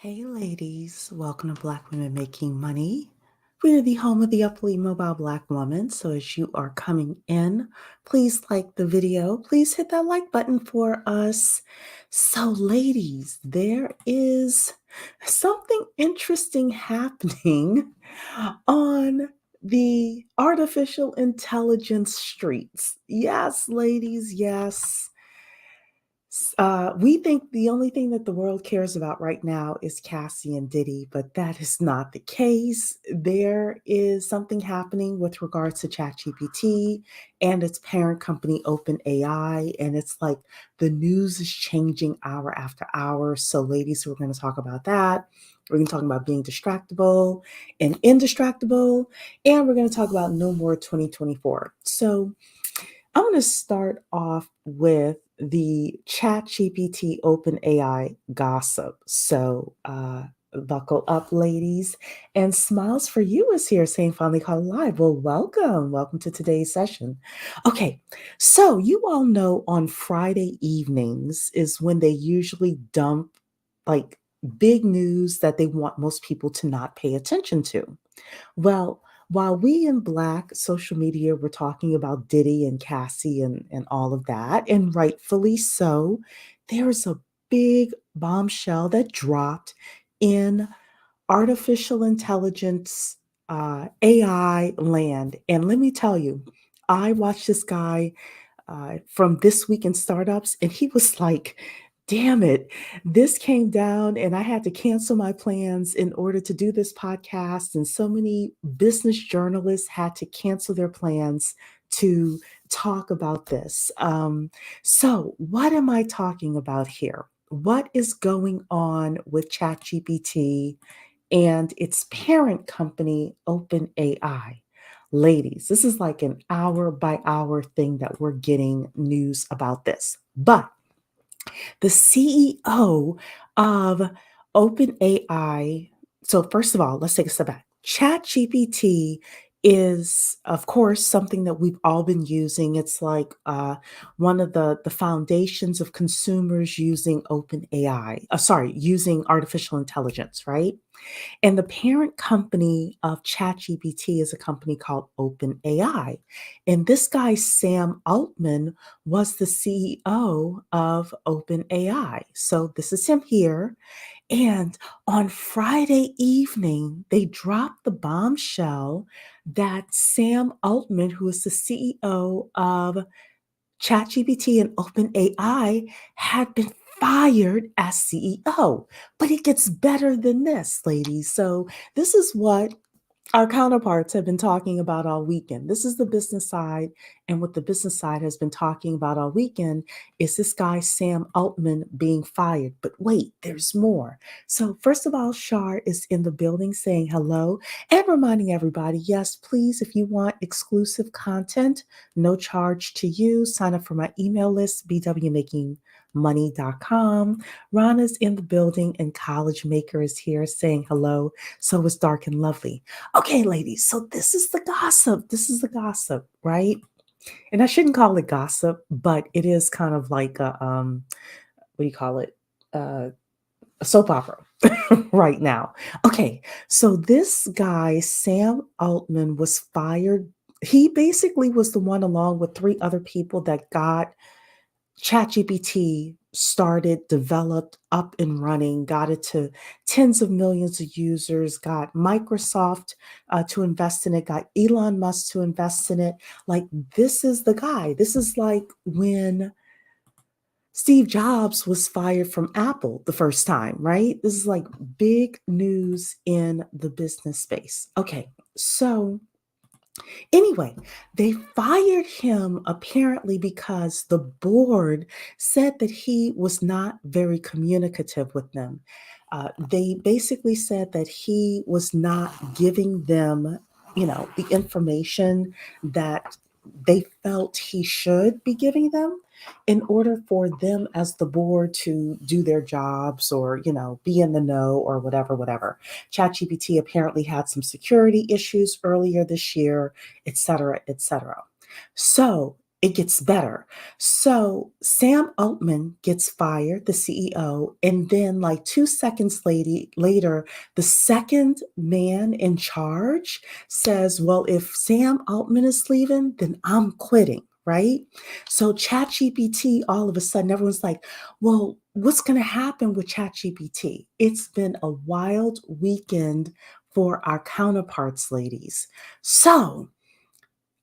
Hey ladies, welcome to Black Women Making Money. We are the home of the uply mobile Black woman. So as you are coming in, please like the video. Please hit that like button for us. So ladies, there is something interesting happening on the artificial intelligence streets. Yes, ladies, yes. We think the only thing that the world cares about right now is Cassie and Diddy, but that is not the case. There is something happening with regards to ChatGPT and its parent company, OpenAI, and it's like the news is changing hour after hour. So, ladies, we're going to talk about that. We're going to talk about being distractible and indistractable, and we're going to talk about no more 2024. So, I'm going to start off with the ChatGPT OpenAI gossip. So, buckle up, ladies. And Smiles for You is here saying finally called live. Well, welcome. Welcome to today's session. Okay, so you all know on Friday evenings is when they usually dump like big news that they want most people to not pay attention to. Well, while we in Black social media were talking about Diddy and Cassie and all of that, and rightfully so, there's a big bombshell that dropped in artificial intelligence, AI land. And let me tell you, I watched this guy from This Week in Startups, and he was like, damn it, this came down and I had to cancel my plans in order to do this podcast. And so many business journalists had to cancel their plans to talk about this. So, what am I talking about here? What is going on with ChatGPT and its parent company, OpenAI? Ladies, this is like an hour by hour thing that we're getting news about this. But the CEO of OpenAI. So, first of all, let's take a step back. ChatGPT is, of course, something that we've all been using. It's like one of the foundations of consumers using using artificial intelligence, right? And the parent company of ChatGPT is a company called OpenAI. And this guy, Sam Altman, was the CEO of OpenAI. So this is him here. And on Friday evening, they dropped the bombshell that Sam Altman, who is the CEO of ChatGPT and OpenAI, had been fired as CEO. But it gets better than this, ladies. So, this is what our counterparts have been talking about all weekend. This is the business side. And what the business side has been talking about all weekend is this guy, Sam Altman, being fired. But wait, there's more. So, first of all, Shar is in the building saying hello and reminding everybody yes, please, if you want exclusive content, no charge to you, sign up for my email list, bwmakingmoney.com. Rana's in the building and College Maker is here saying hello. So is Dark and Lovely. Okay, ladies, so this is the gossip. This is the gossip, right? And I shouldn't call it gossip, but it is kind of like what do you call it? A soap opera right now. Okay, so this guy, Sam Altman, was fired. He basically was the one, along with three other people, that got ChatGPT started, developed, up and running, got it to tens of millions of users, got Microsoft to invest in it, got Elon Musk to invest in it. Like, this is the guy. This is like when Steve Jobs was fired from Apple the first time, right? This is like big news in the business space. Okay, so anyway, they fired him apparently because the board said that he was not very communicative with them. They basically said that he was not giving them, the information that they felt he should be giving them in order for them as the board to do their jobs, or, be in the know, or whatever. ChatGPT apparently had some security issues earlier this year, et cetera, et cetera. So it gets better. So Sam Altman gets fired, the CEO, and then like 2 seconds later, the second man in charge says, "Well, if Sam Altman is leaving, then I'm quitting." Right? So ChatGPT, all of a sudden, everyone's like, "Well, what's going to happen with ChatGPT?" It's been a wild weekend for our counterparts, ladies. So,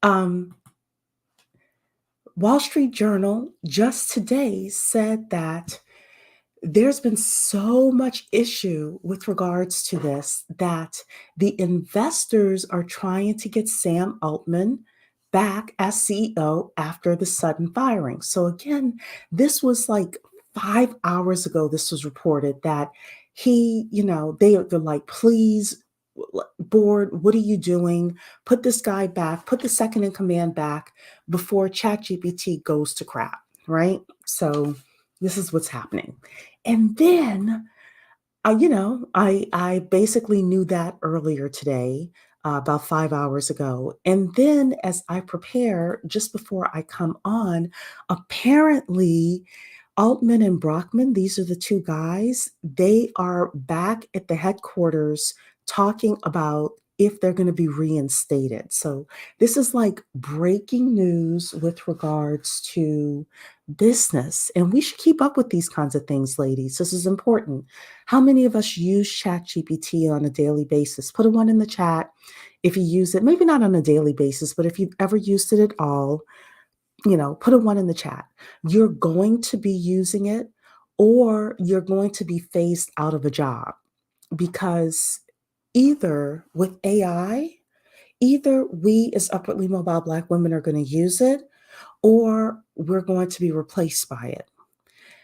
um, Wall Street Journal just today said that there's been so much issue with regards to this that the investors are trying to get Sam Altman back as CEO after the sudden firing. So again, this was like 5 hours ago. This was reported that they're like, please, board, what are you doing? Put this guy back, put the second in command back before ChatGPT goes to crap, right? So this is what's happening. And then, I basically knew that earlier today, about 5 hours ago. And then, as I prepare, just before I come on, apparently, Altman and Brockman, these are the two guys, they are back at the headquarters talking about if they're going to be reinstated. So, this is like breaking news with regards to business. And we should keep up with these kinds of things, ladies. This is important. How many of us use ChatGPT on a daily basis? Put a one in the chat if you use it, maybe not on a daily basis, but if you've ever used it at all, put a one in the chat. You're going to be using it or you're going to be phased out of a job because either with AI, either we as upwardly mobile Black women are going to use it or we're going to be replaced by it.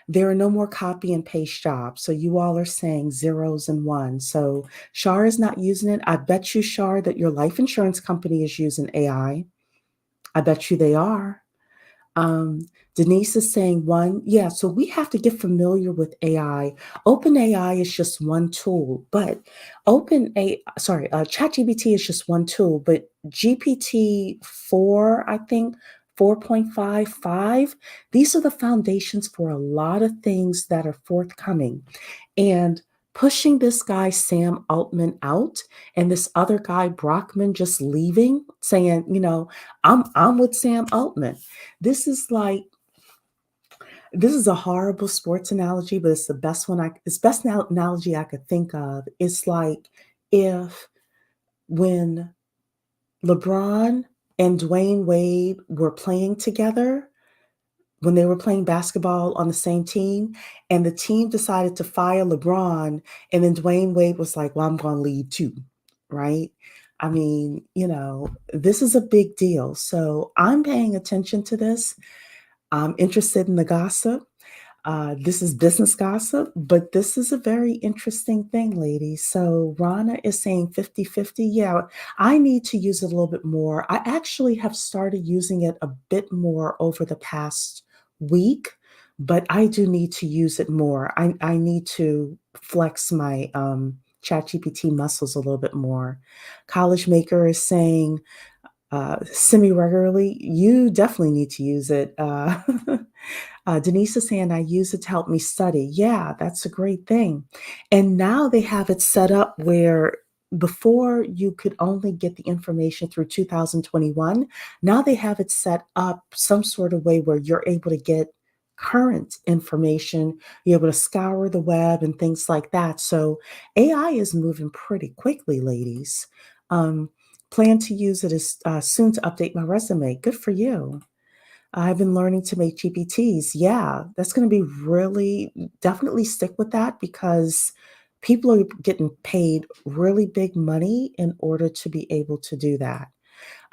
There are no more copy and paste jobs. So you all are saying zeros and ones. So Shar is not using it. I bet you, Shar, that your life insurance company is using AI. I bet you they are. Um, Denise is saying one. Yeah, so we have to get familiar with AI. OpenAI is just one tool, but ChatGPT is just one tool, but GPT-4, I think, 4.55, these are the foundations for a lot of things that are forthcoming. And pushing this guy, Sam Altman, out and this other guy, Brockman, just leaving, saying, I'm with Sam Altman. This is like, this is a horrible sports analogy, but it's the best one it's best analogy I could think of. It's like if when LeBron and Dwayne Wade were playing together, when they were playing basketball on the same team, and the team decided to fire LeBron, and then Dwayne Wade was like, well, I'm going to lead too, right? I mean, this is a big deal. So I'm paying attention to this. I'm interested in the gossip. This is business gossip, but this is a very interesting thing, ladies. So Rana is saying 50-50. Yeah, I need to use it a little bit more. I actually have started using it a bit more over the past week, but I do need to use it more. I need to flex my ChatGPT muscles a little bit more. College Maker is saying semi-regularly, you definitely need to use it. Denise is saying, I use it to help me study. Yeah, that's a great thing. And now they have it set up where before you could only get the information through 2021. Now they have it set up some sort of way where you're able to get current information, you're able to scour the web and things like that. So AI is moving pretty quickly, ladies. Plan to use it as soon to update my resume. Good for you. I've been learning to make GPTs. Yeah, that's going to be really definitely stick with that because people are getting paid really big money in order to be able to do that.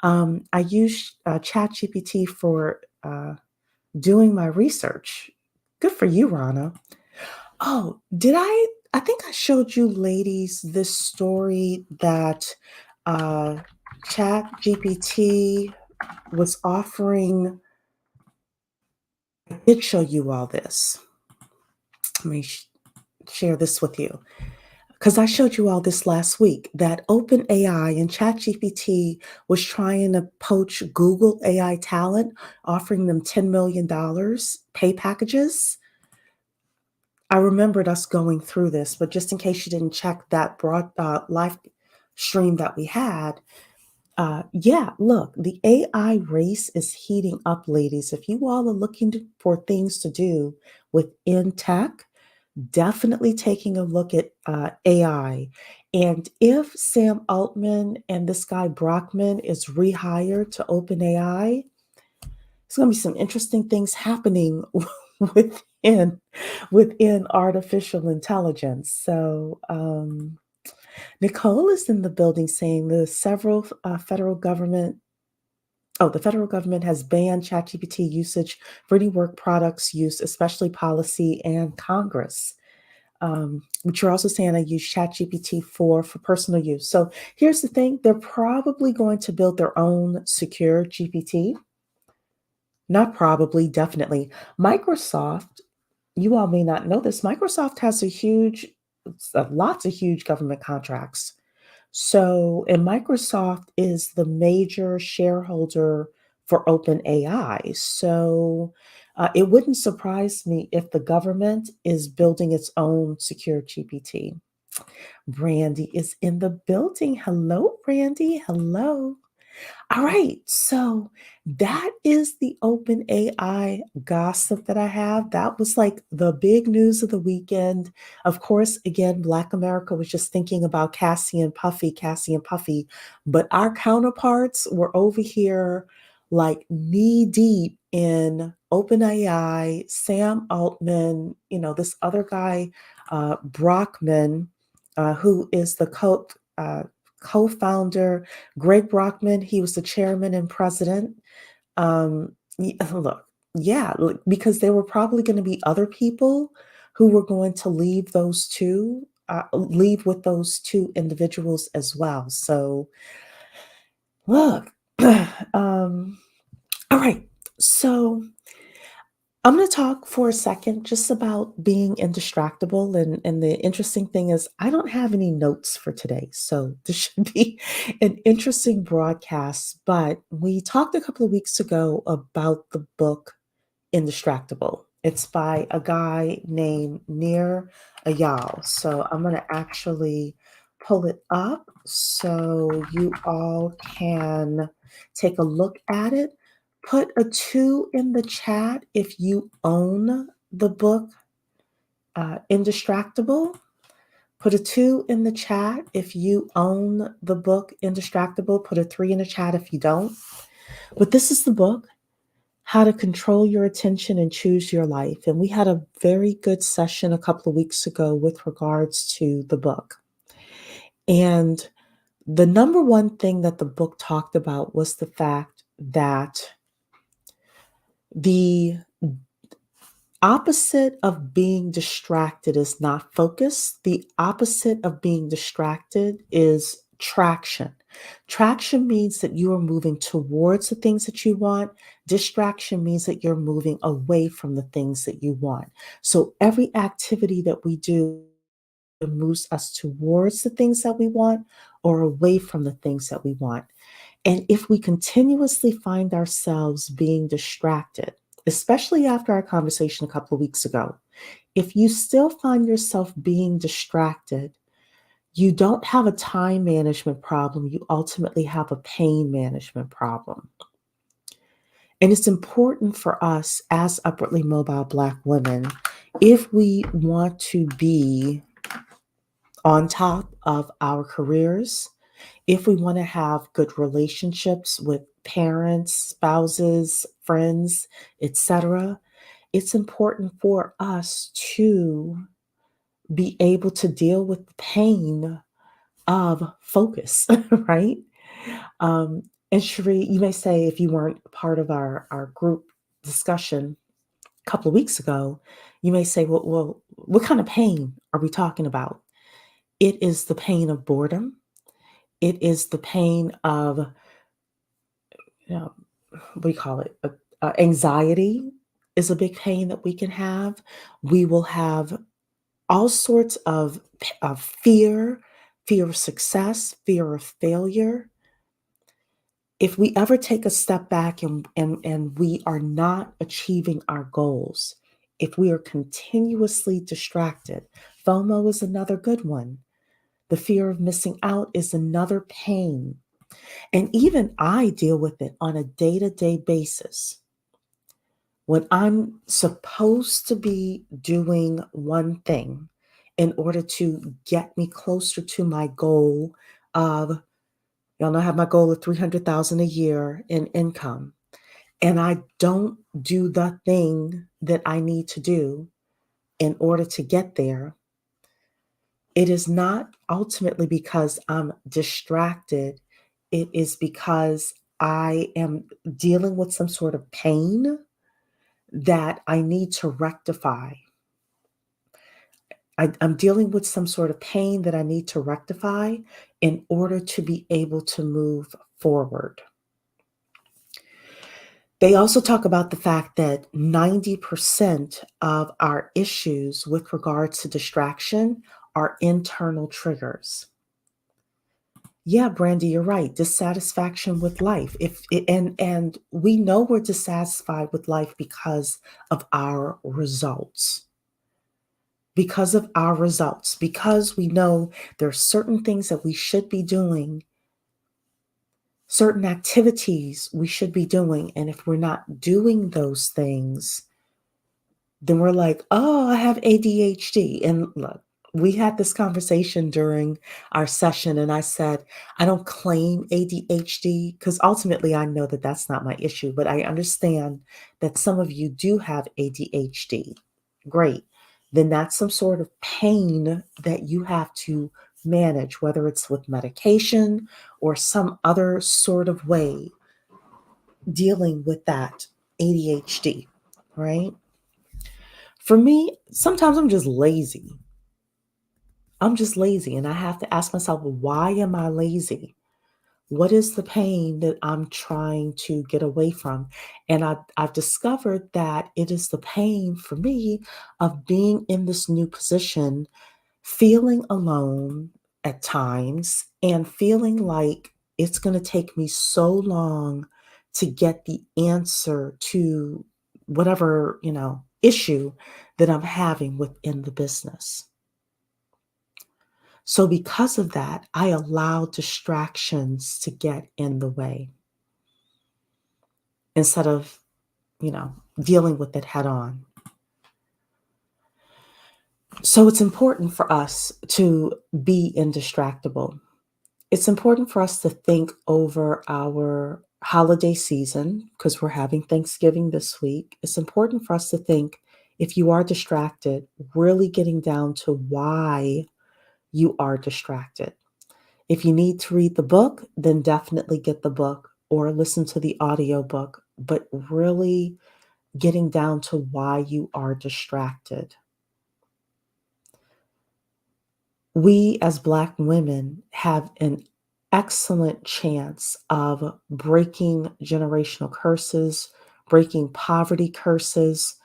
I use ChatGPT for doing my research. Good for you, Rana. Oh, did I? I think I showed you ladies this story that uh, ChatGPT was offering. I did show you all this. Let me share this with you. Because I showed you all this last week that OpenAI and ChatGPT was trying to poach Google AI talent, offering them $10 million pay packages. I remembered us going through this, but just in case you didn't check that broad live stream that we had, yeah, look, the AI race is heating up, ladies. If you all are looking for things to do within tech, definitely taking a look at AI. And if Sam Altman and this guy Brockman is rehired to OpenAI, there's going to be some interesting things happening within within artificial intelligence. So Nicole is in the building saying the federal government has banned ChatGPT usage for any work products use, especially policy and Congress. But you're also saying I use ChatGPT for personal use. So here's the thing: they're probably going to build their own secure GPT. Not probably, definitely. Microsoft, you all may not know this. Microsoft has lots of huge government contracts. So, and Microsoft is the major shareholder for OpenAI. So, it wouldn't surprise me if the government is building its own secure GPT. Brandy is in the building. Hello, Brandy. Hello. All right, so that is the open AI gossip that I have. That was like the big news of the weekend. Of course, again, Black America was just thinking about Cassie and Puffy, but our counterparts were over here like knee deep in OpenAI, Sam Altman, this other guy, Brockman, who is the co-founder. Greg Brockman, he was the chairman and president. Look, yeah, because there were probably going to be other people who were going to leave with those two individuals as well. So, look, all right. So, I'm going to talk for a second just about being indistractable. And the interesting thing is, I don't have any notes for today. So this should be an interesting broadcast. But we talked a couple of weeks ago about the book Indistractable. It's by a guy named Nir Ayal. So I'm going to actually pull it up so you all can take a look at it. Put a 2 in the chat if you own the book Indistractable. Put a 2 in the chat if you own the book Indistractable. Put a 3 in the chat if you don't. But this is the book, How to Control Your Attention and Choose Your Life. And we had a very good session a couple of weeks ago with regards to the book. And the number one thing that the book talked about was the fact that the opposite of being distracted is not focus. The opposite of being distracted is traction. Traction means that you are moving towards the things that you want. Distraction means that you're moving away from the things that you want. So every activity that we do moves us towards the things that we want or away from the things that we want. And if we continuously find ourselves being distracted, especially after our conversation a couple of weeks ago, if you still find yourself being distracted, you don't have a time management problem. You ultimately have a pain management problem. And it's important for us as upwardly mobile Black women, if we want to be on top of our careers, if we want to have good relationships with parents, spouses, friends, etc., it's important for us to be able to deal with the pain of focus, right? And Cherie, you may say, if you weren't part of our group discussion a couple of weeks ago, you may say, well, what kind of pain are we talking about? It is the pain of boredom. It is the pain of, what do you call it? Anxiety is a big pain that we can have. We will have all sorts of fear, fear of success, fear of failure. If we ever take a step back and we are not achieving our goals, if we are continuously distracted, FOMO is another good one. The fear of missing out is another pain. And even I deal with it on a day to day basis. When I'm supposed to be doing one thing in order to get me closer to my goal of, y'all know I have my goal of 300,000 a year in income, and I don't do the thing that I need to do in order to get there, it is not ultimately because I'm distracted. It is because I am dealing with some sort of pain that I need to rectify. I'm dealing with some sort of pain that I need to rectify in order to be able to move forward. They also talk about the fact that 90% of our issues with regards to distraction are internal triggers. Yeah, Brandy, you're right. Dissatisfaction with life. And we know we're dissatisfied with life because of our results. Because of our results, because we know there are certain things that we should be doing, certain activities we should be doing. And if we're not doing those things, then we're like, oh, I have ADHD. And look, we had this conversation during our session, and I said, I don't claim ADHD because ultimately I know that that's not my issue, but I understand that some of you do have ADHD. Great. Then that's some sort of pain that you have to manage, whether it's with medication or some other sort of way dealing with that ADHD, right? For me, sometimes I'm just lazy. I'm just lazy, and I have to ask myself, why am I lazy? What is the pain that I'm trying to get away from? And I've discovered that it is the pain for me of being in this new position, feeling alone at times, and feeling like it's going to take me so long to get the answer to whatever, issue that I'm having within the business. So because of that, I allow distractions to get in the way instead of, dealing with it head on. So it's important for us to be indistractable. It's important for us to think over our holiday season because we're having Thanksgiving this week. It's important for us to think, if you are distracted, really getting down to why you are distracted. If you need to read the book, then definitely get the book or listen to the audiobook, but really getting down to why you are distracted. We as Black women have an excellent chance of breaking generational curses, breaking poverty curses.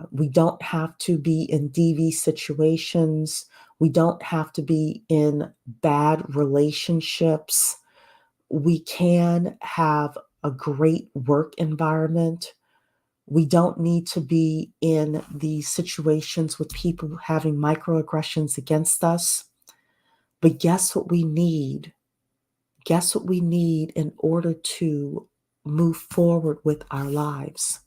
We don't have to be in DV situations. We don't have to be in bad relationships. We can have a great work environment. We don't need to be in these situations with people having microaggressions against us. But guess what we need? Guess what we need in order to move forward with our lives?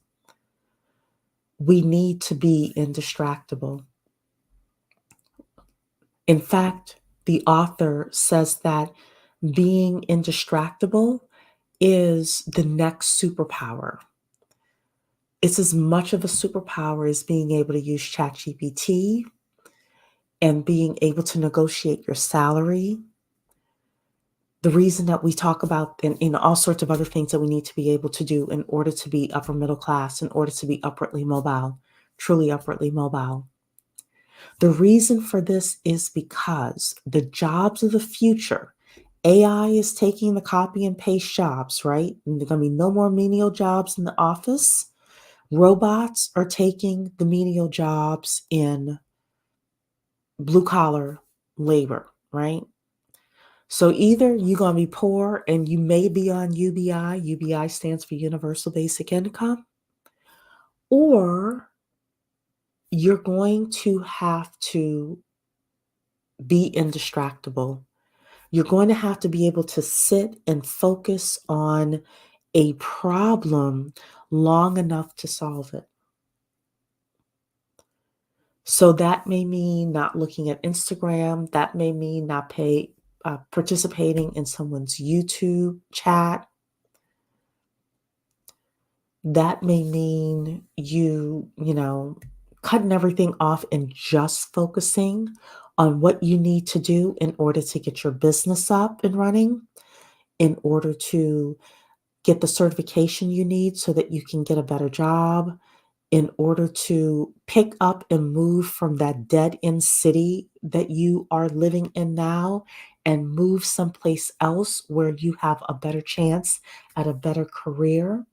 We need to be indistractable. In fact, the author says that being indistractable is the next superpower. It's as much of a superpower as being able to use ChatGPT and being able to negotiate your salary. The reason that we talk about and all sorts of other things that we need to be able to do in order to be upper middle class, in order to be upwardly mobile, truly upwardly mobile. The reason for this is because the jobs of the future, AI is taking the copy and paste jobs, right? And there are going to be no more menial jobs in the office. Robots are taking the menial jobs in blue collar labor, right? So either you're going to be poor and you may be on UBI, UBI stands for Universal Basic Income, or you're going to have to be indistractable. You're going to have to be able to sit and focus on a problem long enough to solve it. So that may mean not looking at Instagram. That may mean not participating in someone's YouTube chat. That may mean cutting everything off and just focusing on what you need to do in order to get your business up and running, in order to get the certification you need so that you can get a better job, in order to pick up and move from that dead end city that you are living in now and move someplace else where you have a better chance at a better career,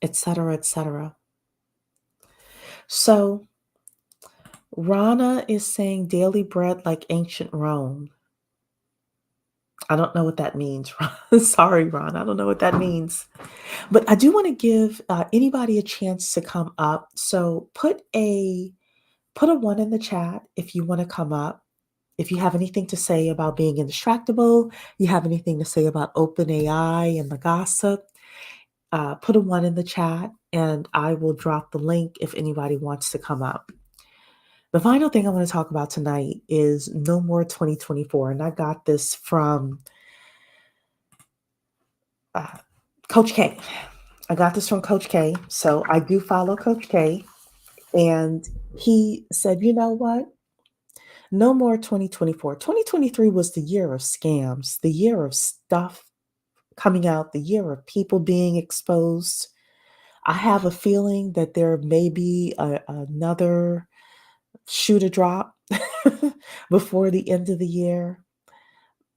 et cetera, et cetera. So Rana is saying daily bread like ancient Rome. I don't know what that means. Sorry, Ron. I don't know what that means. But I do want to give anybody a chance to come up. So put a one in the chat if you want to come up. If you have anything to say about being indistractable, you have anything to say about OpenAI and the gossip, put a one in the chat and I will drop the link if anybody wants to come up. The final thing I want to talk about tonight is No More 2024. And I got this from Coach K. I got this from Coach K. So I do follow Coach K. And he said, you know what? No more 2024. 2023 was the year of scams, the year of stuff coming out, the year of people being exposed. I have a feeling that there may be another shoe to drop before the end of the year.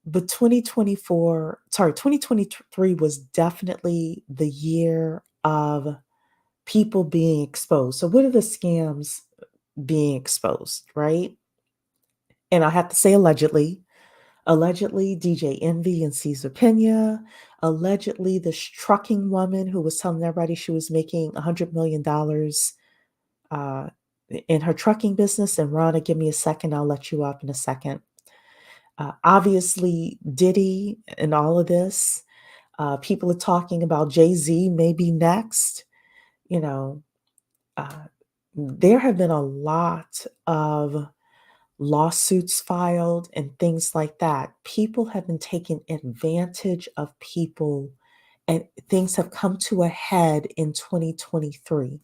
But 2023 was definitely the year of people being exposed. So what are the scams being exposed, right? And I have to say allegedly DJ Envy and Cesar Pena, allegedly this trucking woman who was telling everybody she was making $100 million uh, in her trucking business. And Ronna, give me a second. I'll let you up in a second. Obviously, Diddy and all of this. People are talking about Jay-Z maybe next. You know, there have been a lot of lawsuits filed and things like that. People have been taking advantage of people, and things have come to a head in 2023.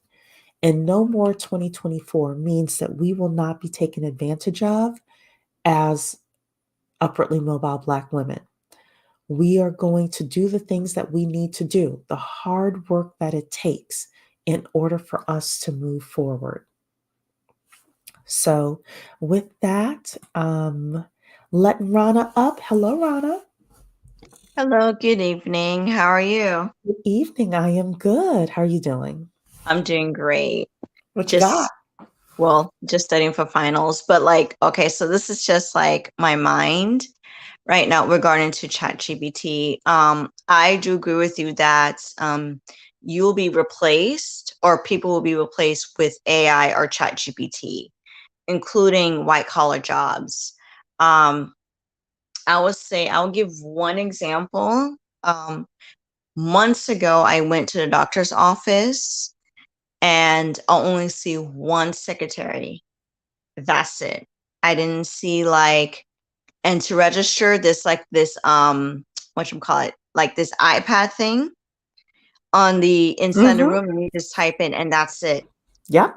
And No More 2024 means that we will not be taken advantage of as upwardly mobile Black women. We are going to do the things that we need to do, the hard work that it takes in order for us to move forward. So, with that, letting Rana up. Hello, Rana. Hello, good evening. How are you? Good evening. I am good. How are you doing? I'm doing great. What you got? Just studying for finals, but okay, so this is just like my mind right now regarding to ChatGPT. I do agree with you that you will be replaced or people will be replaced with AI or ChatGPT, including white collar jobs. I'll give one example. Months ago, I went to the doctor's office and I'll only see one secretary. That's it. I didn't see and to register this whatchamacallit, like this iPad thing on the inside of the Mm-hmm. room, and you just type in and that's it. Yeah.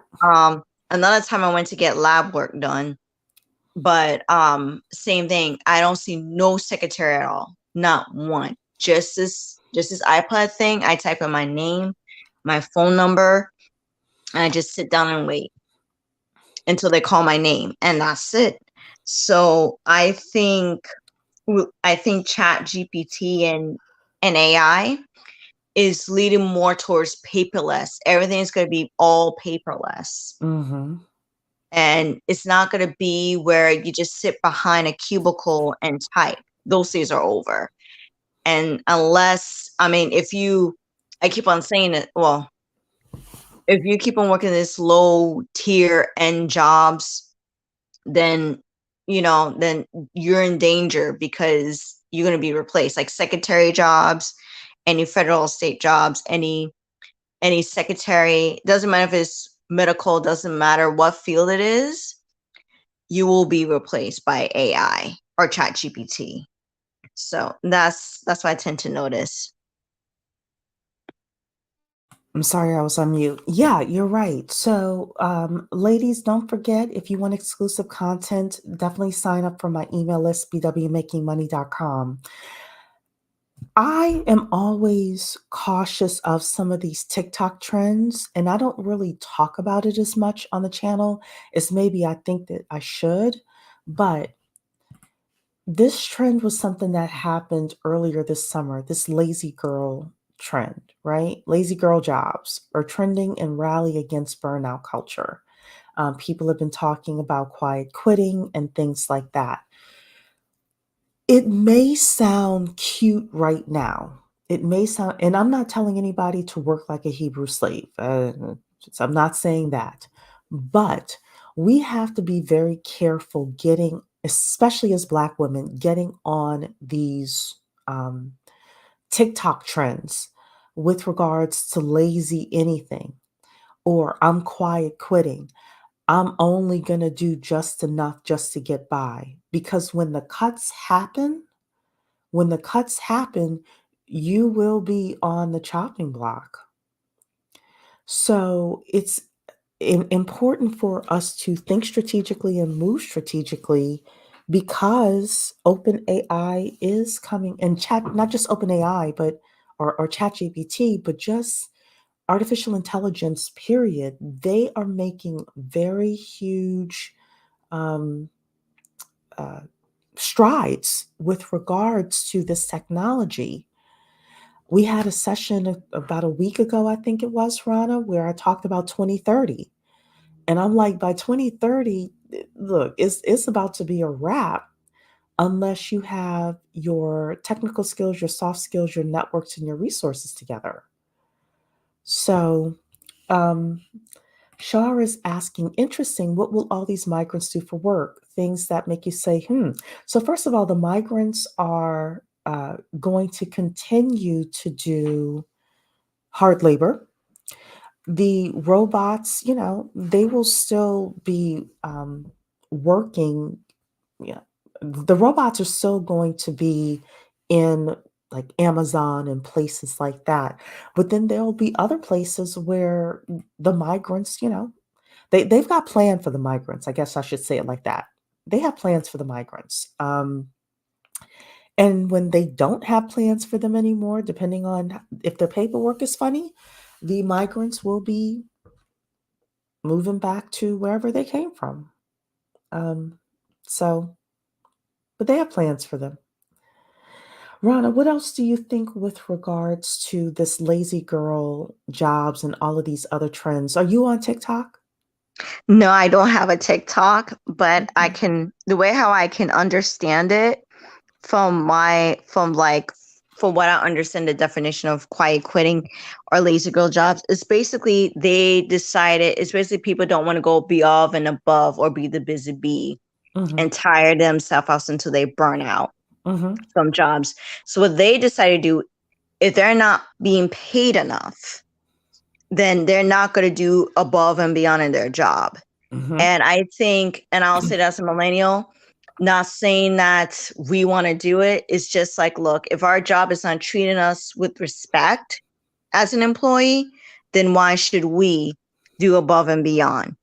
Another time I went to get lab work done, but same thing. I don't see no secretary at all. Not one. Just this iPad thing. I type in my name, my phone number, and I just sit down and wait until they call my name, and that's it. So I think Chat GPT and AI is leading more towards paperless. Everything is going to be all paperless. Mm-hmm. And it's not going to be where you just sit behind a cubicle and type. Those days are over. And unless, I mean, I keep on saying it, well, if you keep on working this low tier end jobs, then, then you're in danger because you're going to be replaced. Like secretary jobs, any federal state jobs, any secretary, doesn't matter if it's medical, doesn't matter what field it is, you will be replaced by AI or chat GPT. So that's what I tend to notice. I'm sorry, I was on mute. Yeah, you're right. So, ladies, don't forget if you want exclusive content, definitely sign up for my email list, bwmakingmoney.com. I am always cautious of some of these TikTok trends, and I don't really talk about it as much on the channel as maybe I think that I should. But this trend was something that happened earlier this summer, this lazy girl trend, right? Lazy girl jobs are trending and rally against burnout culture. People have been talking about quiet quitting and things like that. It may sound cute right now. It may sound, and I'm not telling anybody to work like a Hebrew slave. I'm not saying that. But we have to be very careful getting, especially as Black women, getting on these um, TikTok trends with regards to lazy anything or I'm quiet quitting. I'm only going to do just enough just to get by. Because when the cuts happen, you will be on the chopping block. So it's important for us to think strategically and move strategically because open AI is coming and chat, not just open AI, but or chat GPT, but just artificial intelligence, period. They are making very huge um, uh, strides with regards to this technology. We had a session about a week ago, I think it was, Rana, where I talked about 2030. And I'm like, by 2030, look, it's about to be a wrap unless you have your technical skills, your soft skills, your networks, and your resources together. So, um, Shar is asking, interesting, what will all these migrants do for work? Things that make you say, hmm. So, first of all, the migrants are going to continue to do hard labor. The robots, they will still be working. Yeah, the robots are still going to be in like Amazon and places like that. But then there'll be other places where the migrants, they've got plan for the migrants. I guess I should say it like that. They have plans for the migrants. And when they don't have plans for them anymore, depending on if their paperwork is funny, the migrants will be moving back to wherever they came from. Um, so, but they have plans for them. Rana, what else do you think with regards to this lazy girl jobs and all of these other trends? Are you on TikTok? No, I don't have a TikTok, but Okay. the way how I can understand it from what I understand the definition of quiet quitting or lazy girl jobs is basically it's basically people don't want to go above and above or be the busy bee Mm-hmm. and tire themselves out until they burn out Mm-hmm. from jobs. So what they decide to do, if they're not being paid enough, then they're not going to do above and beyond in their job. Mm-hmm. And I think, and I'll say that's a millennial, not saying that we want to do it. It's just like, look, if our job is not treating us with respect as an employee, then why should we do above and beyond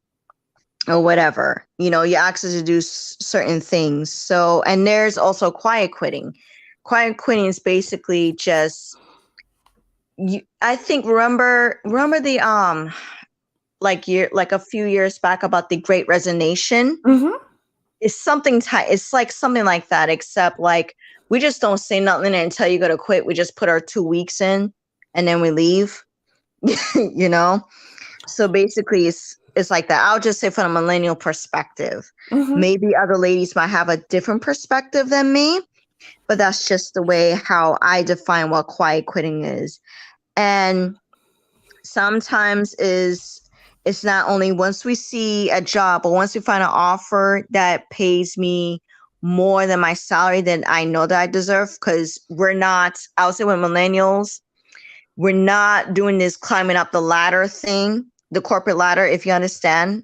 or whatever? You ask us to do certain things. So, and there's also quiet quitting. Quiet quitting is basically just I think remember the like a few years back about the Great Resignation. Mm-hmm. It's like something like that, except like we just don't say nothing until you go to quit. We just put our 2 weeks in and then we leave. you know so basically it's like that. I'll just say from a millennial perspective. Mhm. Maybe other ladies might have a different perspective than me, but that's just the way how I define what quiet quitting is. And sometimes it's not only once we see a job, but once we find an offer that pays me more than my salary, then I know that I deserve, because we're not, I would say with millennials, we're not doing this climbing up the ladder thing, the corporate ladder, if you understand.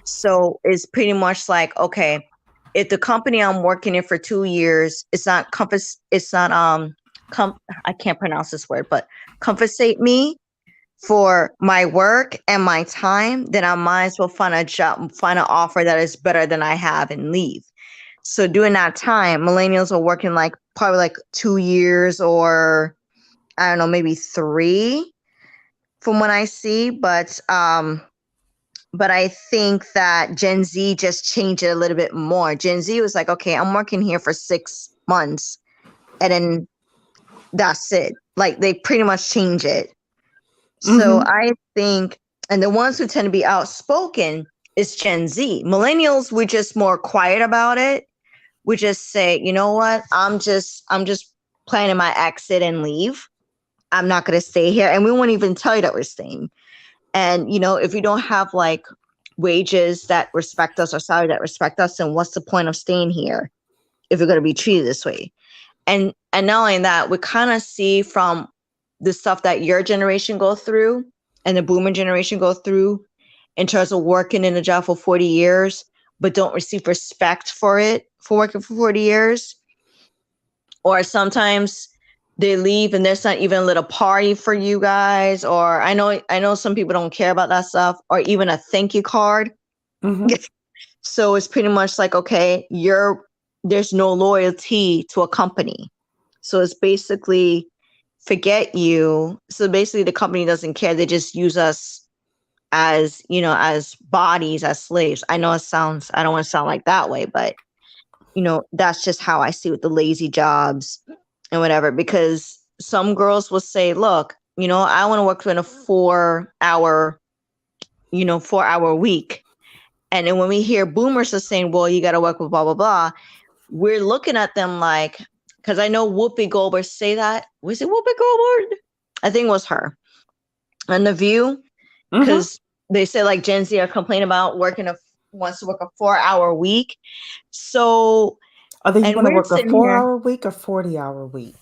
So it's pretty much like, okay, if the company I'm working in for 2 years, it's not compass, it's not I can't pronounce this word, but compensate me for my work and my time, then I might as well find a job, find an offer that is better than I have and leave. So during that time, millennials are working like probably like 2 years, or I don't know, maybe 3 from what I see. But I think that Gen Z just changed it a little bit more. Gen Z was like, okay, I'm working here for 6 months and then that's it. Like they pretty much change it. So Mhm. I think, and the ones who tend to be outspoken is Gen Z. Millennials, we're just more quiet about it. We just say, you know what, I'm just planning my exit and leave. I'm not going to stay here. And we won't even tell you that we're staying. And, if we don't have like wages that respect us or salary that respect us, then what's the point of staying here if we're going to be treated this way? And not only that, we kind of see from the stuff that your generation go through and the boomer generation go through in terms of working in a job for 40 years, but don't receive respect for it, for working for 40 years. Or sometimes they leave and there's not even a little party for you guys. Or I know some people don't care about that stuff, or even a thank you card. Mhm. So it's pretty much like, okay, there's no loyalty to a company. So it's basically forget you. So basically the company doesn't care. They just use us as bodies, as slaves. I know I don't want to sound like that way, but that's just how I see with the lazy jobs and whatever, because some girls will say, look, I want to work in a 4-hour week. And then when we hear boomers are saying, well, you got to work with blah, blah, blah, we're looking at them like, because I know Whoopi Goldberg say that. Was it Whoopi Goldberg? I think it was her on The View, Mhm. because they say like Gen Z are complaining about wants to work a 4-hour week. So, Are they and gonna we're work a sitting here 4-hour week or 40-hour week?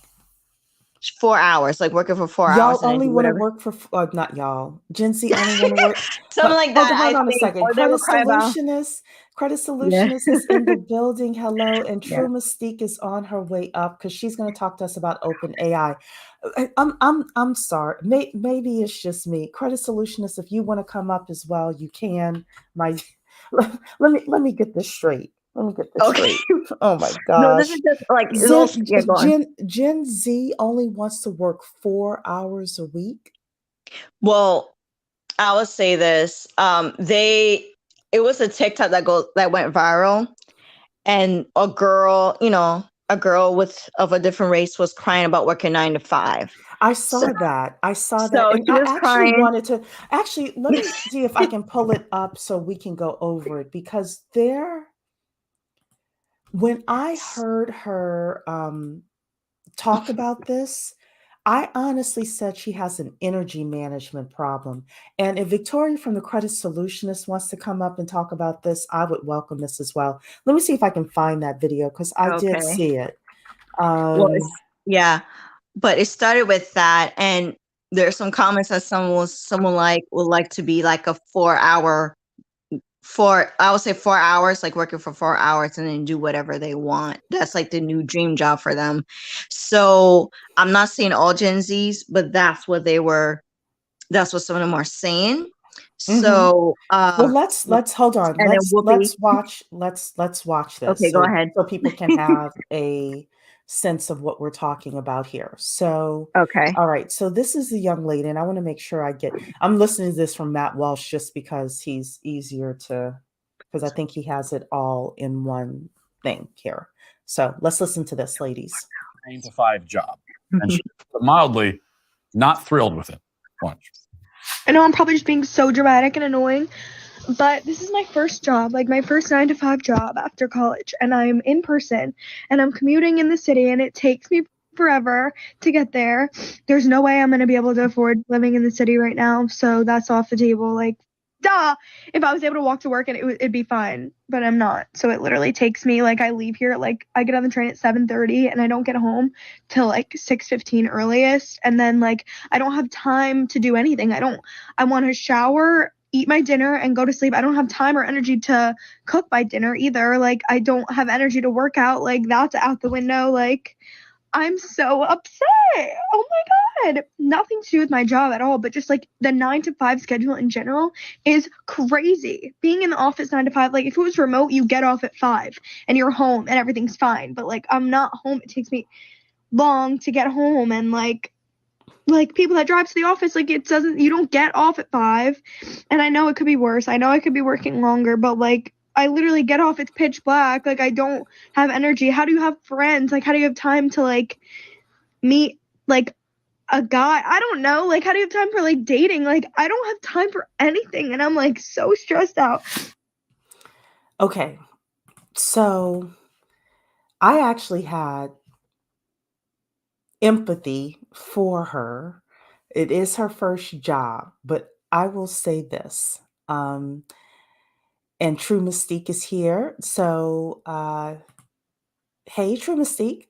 4 hours, like working for 4 hours Y'all and then only do wanna whatever. work for not y'all. Gen Z only wanna work Something like hold that, on, hold I on a think, second. or they will cry about. Credit Yeah. Solutionist is in the building. Hello, and Yeah. True Mystique is on her way up because she's gonna talk to us about open AI. I'm sorry. Maybe it's just me. Credit Solutionist, if you wanna come up as well, you can. My let me get this straight. Let me get this Okay. straight. Oh my No, this gosh. is just like, it's all, yeah, go on. Gen Z only wants to work 4 hours a week? Well, I will say this. It was a TikTok that went viral, and a girl of a different race was crying about working 9 to 5. So, I saw that, so and she I was actually crying. wanted to actually, let me see if I can pull it up so we can go over it because when I heard her, talk about this, I honestly said she has an energy management problem. And if Victoria from the Credit Solutionist wants to come up and talk about this, I would welcome this as well. Let me see if I can find that video because I did Okay. see it. Well, Um, yeah, but it started with that, and there's some comments that someone like would like to be like a 4 hour, I would say 4 hours, like working for 4 hours and then do whatever they want. That's like the new dream job for them. So I'm not saying all Gen Zs, but that's what some of them are saying. mhm. So, Well, let's hold on. and then Whoopi. Let's watch this Okay, go so ahead. people can have a sense of what we're talking about here. So, Okay. all right. So this is the young lady, and I want to make sure I'm listening to this from Matt Walsh just because he's easier to because I think he has it all in one thing here. So let's listen to this, ladies. 9 to 5 job. And she's mildly not thrilled with it. Watch. I know I'm probably just being so dramatic and annoying, But this is my first job, like my first 9 to 5 job after college, and I'm in person and I'm commuting in the city and it takes me forever to get there. There's no way I'm going to be able to afford living in the city right now, so that's off the table. Like, duh, if I was able to walk to work and it'd be fine, but I'm not. So it literally takes me, like, I leave here, like, I get on the train at 7:30 and I don't get home till like 6:15 earliest, and then like I don't have time to do anything. I want to shower, eat my dinner, and go to sleep. I don't have time or energy to cook my dinner either. Like, I don't have energy to work out. Like, that's out the window. Like, I'm so upset. Oh my God. Nothing to do with my job at all, but just like the 9 to 5 schedule in general is crazy. Being in the office 9 to 5, like if it was remote, you get off at 5 and you're home and everything's fine. But like I'm not home. It takes me long to get home, and like people that drive to the office, like you don't get off at 5. And I know it could be worse. I know I could be working longer, but like I literally get off, it's pitch black. Like I don't have energy. How do you have friends? Like how do you have time to like meet like a guy? I don't know. Like how do you have time for like dating? Like I don't have time for anything, and I'm like so stressed out. Okay. So I actually had empathy for her. It is her first job, but I will say this. And True Mystique is here. So, hey, True Mystique.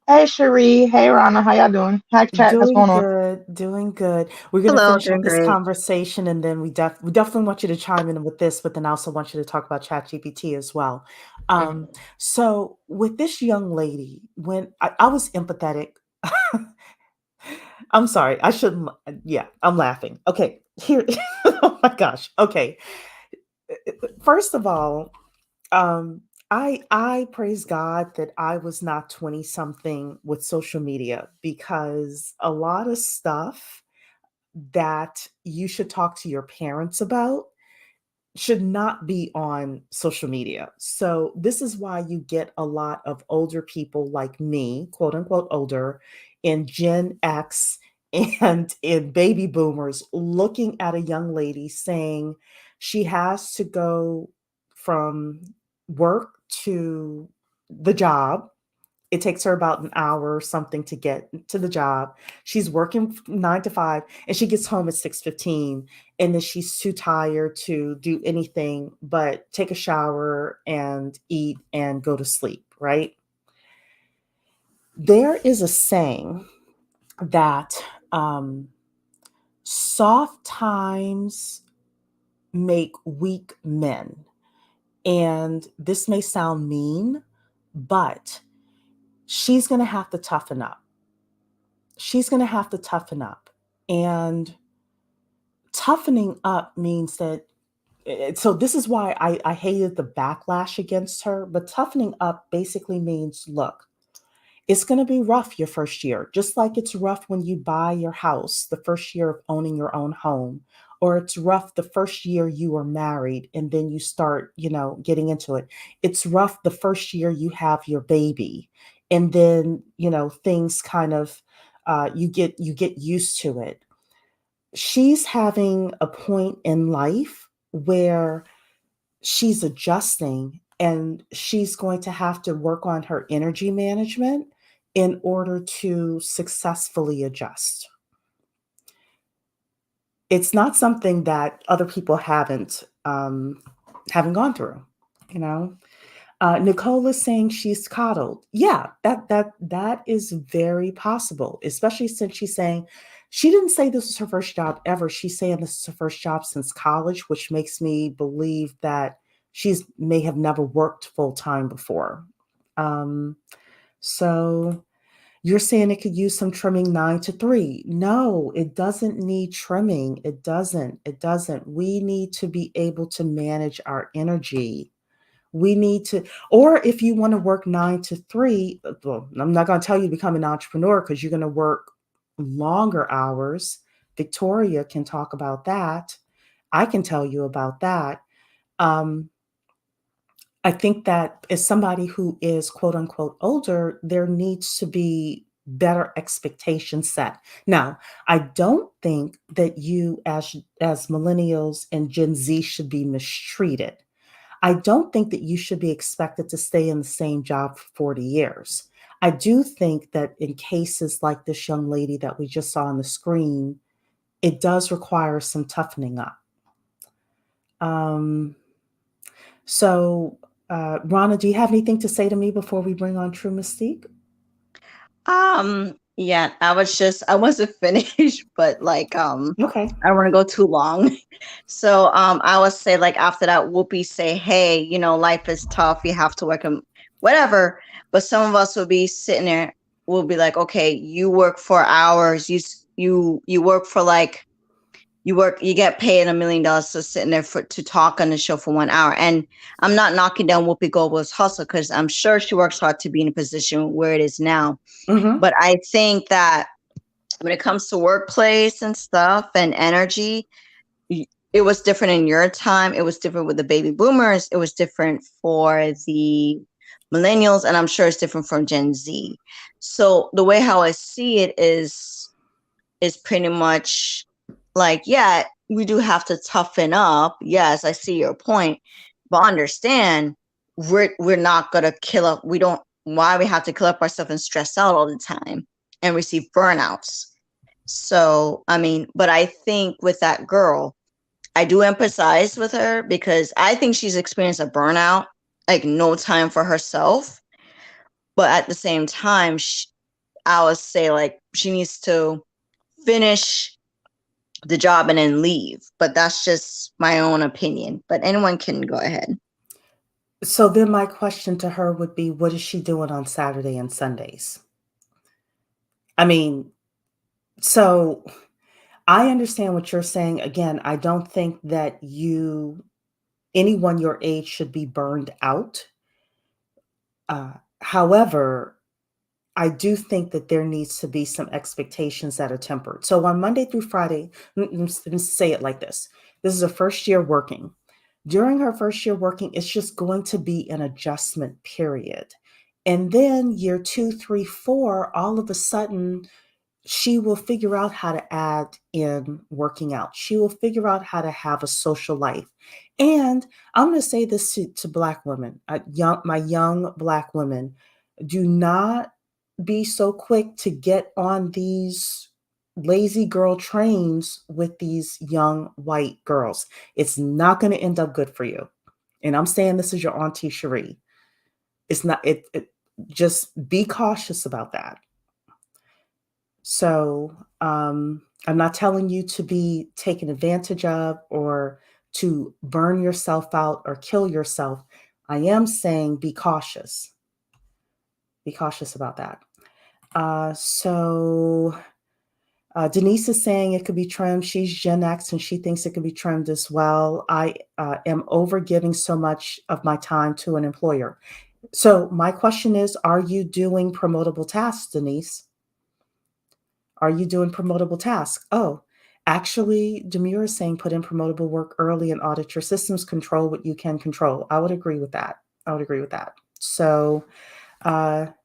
Hey Cherie, hey Rana, how y'all doing? Hi chat, what's Doing going on? good, doing good. We're gonna Hello, finish up doing this great. conversation, and then we definitely want you to chime in with this, but then I also want you to talk about ChatGPT as well. Mhm. So with this young lady, when I was empathetic. I'm sorry, I shouldn't. Yeah, I'm laughing. Okay, here. Oh my gosh. Okay, first of all, um, I praise God that I was not 20 something with social media, because a lot of stuff that you should talk to your parents about should not be on social media. So this is why you get a lot of older people like me, quote unquote older, in Gen X and in baby boomers, looking at a young lady saying she has to go from work to the job. It takes her about an hour or something to get to the job. She's working 9 to 5, and she gets home at 6:15, and then she's too tired to do anything but take a shower and eat and go to sleep, right? There is a saying that um, soft times make weak men. And this may sound mean, but she's going to have to toughen up. She's going to have to toughen up. And toughening up means that, so this is why I hated the backlash against her, but toughening up basically means, look, it's going to be rough your first year, just like it's rough when you buy your house, the first year of owning your own home, or it's rough the first year you are married and then you start, getting into it. It's rough the first year you have your baby, and then, things kind of, you get used to it. She's having a point in life where she's adjusting, and she's going to have to work on her energy management in order to successfully adjust. It's not something that other people haven't gone through, you know. Nicole is saying she's coddled. Yeah, that is very possible, especially since she's saying she didn't say this was her first job ever. She's saying this is her first job since college, which makes me believe that she's may have never worked full time before. Um, so you're saying it could use some trimming 9 to 3. No, it doesn't need trimming. It doesn't. It doesn't. We need to be able to manage our energy. We need to, or if you want to work 9 to 3, well, I'm not going to tell you to become an entrepreneur because you're going to work longer hours. Victoria can talk about that. I can tell you about that. Um, I think that as somebody who is quote unquote older, there needs to be better expectation set. Now, I don't think that you as millennials and Gen Z should be mistreated. I don't think that you should be expected to stay in the same job for 40 years. I do think that in cases like this young lady that we just saw on the screen, it does require some toughening up. Um, Rana, do you have anything to say to me before we bring on True Mystique? Yeah, I wasn't finished, but like, Okay. I don't want to go too long. So, I would say like after that, Whoopi say, hey, life is tough. You have to work and whatever. But some of us will be sitting there, we'll be like, okay, you work 4 hours. You work for like, you get paid $1 million to sitting there to talk on the show for 1 hour. And I'm not knocking down Whoopi Goldberg's hustle because I'm sure she works hard to be in a position where it is now. Mm-hmm. But I think that when it comes to workplace and stuff and energy, it was different in your time. It was different with the baby boomers. It was different for the millennials. And I'm sure it's different from Gen Z. So the way how I see it is pretty much like, yeah, we do have to toughen up. Yes, I see your point. But understand, we're not going to kill up. Why we have to kill up ourselves and stress out all the time and receive burnouts. So, I mean, but I think with that girl, I do empathize with her because I think she's experienced a burnout, like no time for herself. But at the same time, I would say like she needs to finish the job and then leave. But that's just my own opinion. But anyone can go ahead. So then my question to her would be, what is she doing on Saturday and Sundays? I mean, so I understand what you're saying. Again, I don't think that anyone your age should be burned out. However, I do think that there needs to be some expectations that are tempered. So on Monday through Friday, let me say it like this. This is her first year working. During her first year working, it's just going to be an adjustment period. And then year 2, 3, 4, all of a sudden, she will figure out how to add in working out. She will figure out how to have a social life. And I'm going to say this to Black women, my young Black women, do not be so quick to get on these lazy girl trains with these young white girls. It's not going to end up good for you. And I'm saying this is your Auntie Cherie. It's not, just be cautious about that. So I'm not telling you to be taken advantage of or to burn yourself out or kill yourself. I am saying be cautious. Be cautious about that. Denise is saying it could be trimmed. She's Gen X and she thinks it could be trimmed as well. I am over giving so much of my time to an employer. So my question is, are you doing promotable tasks, Denise? Are you doing promotable tasks? Oh, actually, Demure is saying put in promotable work early and audit your systems, control what you can control. I would agree with that. So,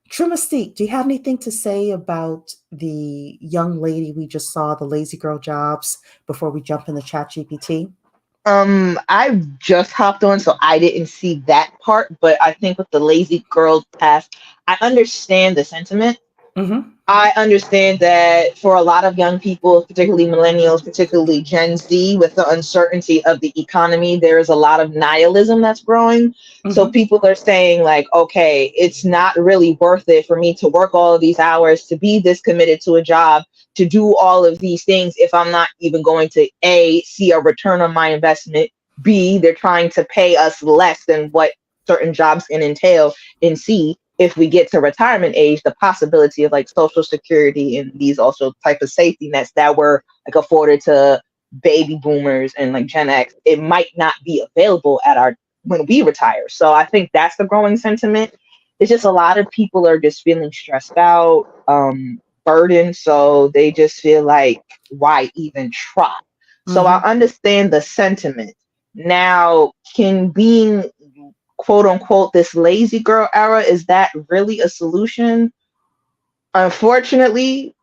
True Mystique, do you have anything to say about the young lady we just saw, the lazy girl jobs, before we jump in the chat GPT? I just hopped on, so I didn't see that part, but I think with the lazy girl task, I understand the sentiment. Mm-hmm. I understand that for a lot of young people, particularly millennials, particularly Gen Z, with the uncertainty of the economy, there is a lot of nihilism that's growing. Mm-hmm. So people are saying like, okay, it's not really worth it for me to work all of these hours, to be this committed to a job, to do all of these things if I'm not even going to A, see a return on my investment, B, they're trying to pay us less than what certain jobs can entail, and C, if we get to retirement age, the possibility of like social security and these also type of safety nets that were like afforded to baby boomers and like Gen X, it might not be available when we retire. So I think that's the growing sentiment. It's just a lot of people are just feeling stressed out, burdened. So they just feel like, why even try? So I understand the sentiment. Now, can being quote unquote this lazy girl era, is that really a solution? Unfortunately,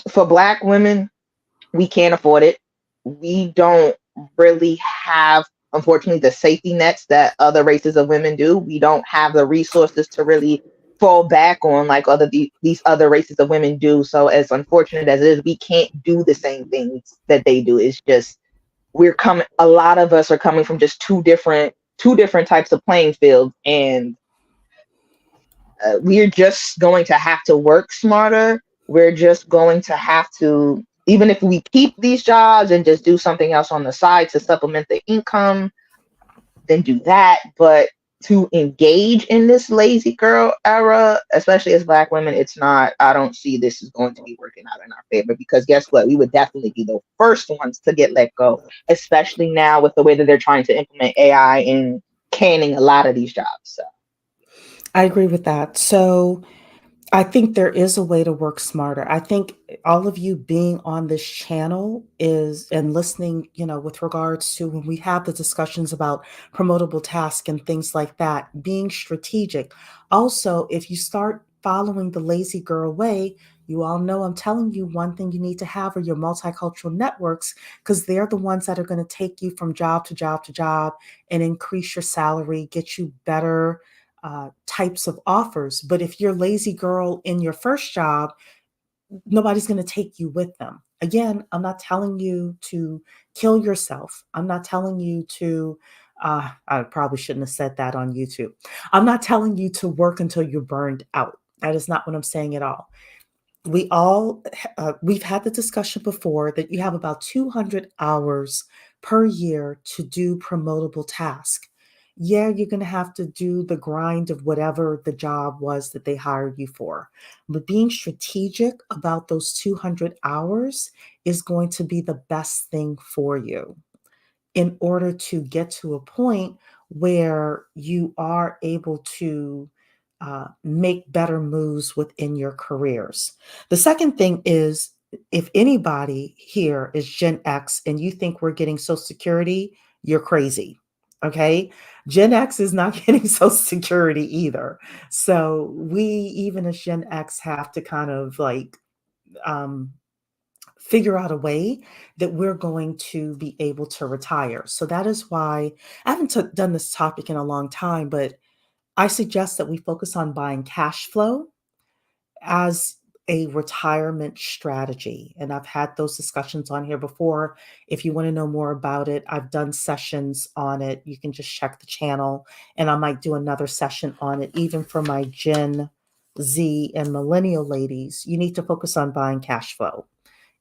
for Black women, we can't afford it. We don't really have, unfortunately, the safety nets that other races of women do. We don't have the resources to really fall back on like these other races of women do. So as unfortunate as it is, we can't do the same things that they do. It's just a lot of us are coming from just two different types of playing fields, and we're just going to have to work smarter. We're just going to have to, even if we keep these jobs and just do something else on the side to supplement the income, then do that. But to engage in this lazy girl era, especially as Black women, it's not, I don't see this is going to be working out in our favor, because guess what? We would definitely be the first ones to get let go, especially now with the way that they're trying to implement AI and canning a lot of these jobs. So. I agree with that. So I think there is a way to work smarter. I think all of you being on this channel is and listening, with regards to when we have the discussions about promotable tasks and things like that, being strategic. Also, if you start following the lazy girl way, you all know I'm telling you one thing you need to have are your multicultural networks, because they're the ones that are going to take you from job to job to job and increase your salary, get you better types of offers. But if you're lazy girl in your first job, nobody's going to take you with them. Again, I'm not telling you to kill yourself. I'm not telling you to, I probably shouldn't have said that on YouTube. I'm not telling you to work until you're burned out. That is not what I'm saying at all. We've had the discussion before that you have about 200 hours per year to do promotable tasks. Yeah, you're going to have to do the grind of whatever the job was that they hired you for. But being strategic about those 200 hours is going to be the best thing for you in order to get to a point where you are able to make better moves within your careers. The second thing is, if anybody here is Gen X and you think we're getting Social Security, you're crazy. Okay. Gen X is not getting Social Security either. So we, even as Gen X, have to kind of like, figure out a way that we're going to be able to retire. So that is why I haven't done this topic in a long time, but I suggest that we focus on buying cash flow as a retirement strategy. And I've had those discussions on here before. If you want to know more about it, I've done sessions on it. You can just check the channel, and I might do another session on it, even for my Gen Z and millennial ladies. You need to focus on buying cash flow.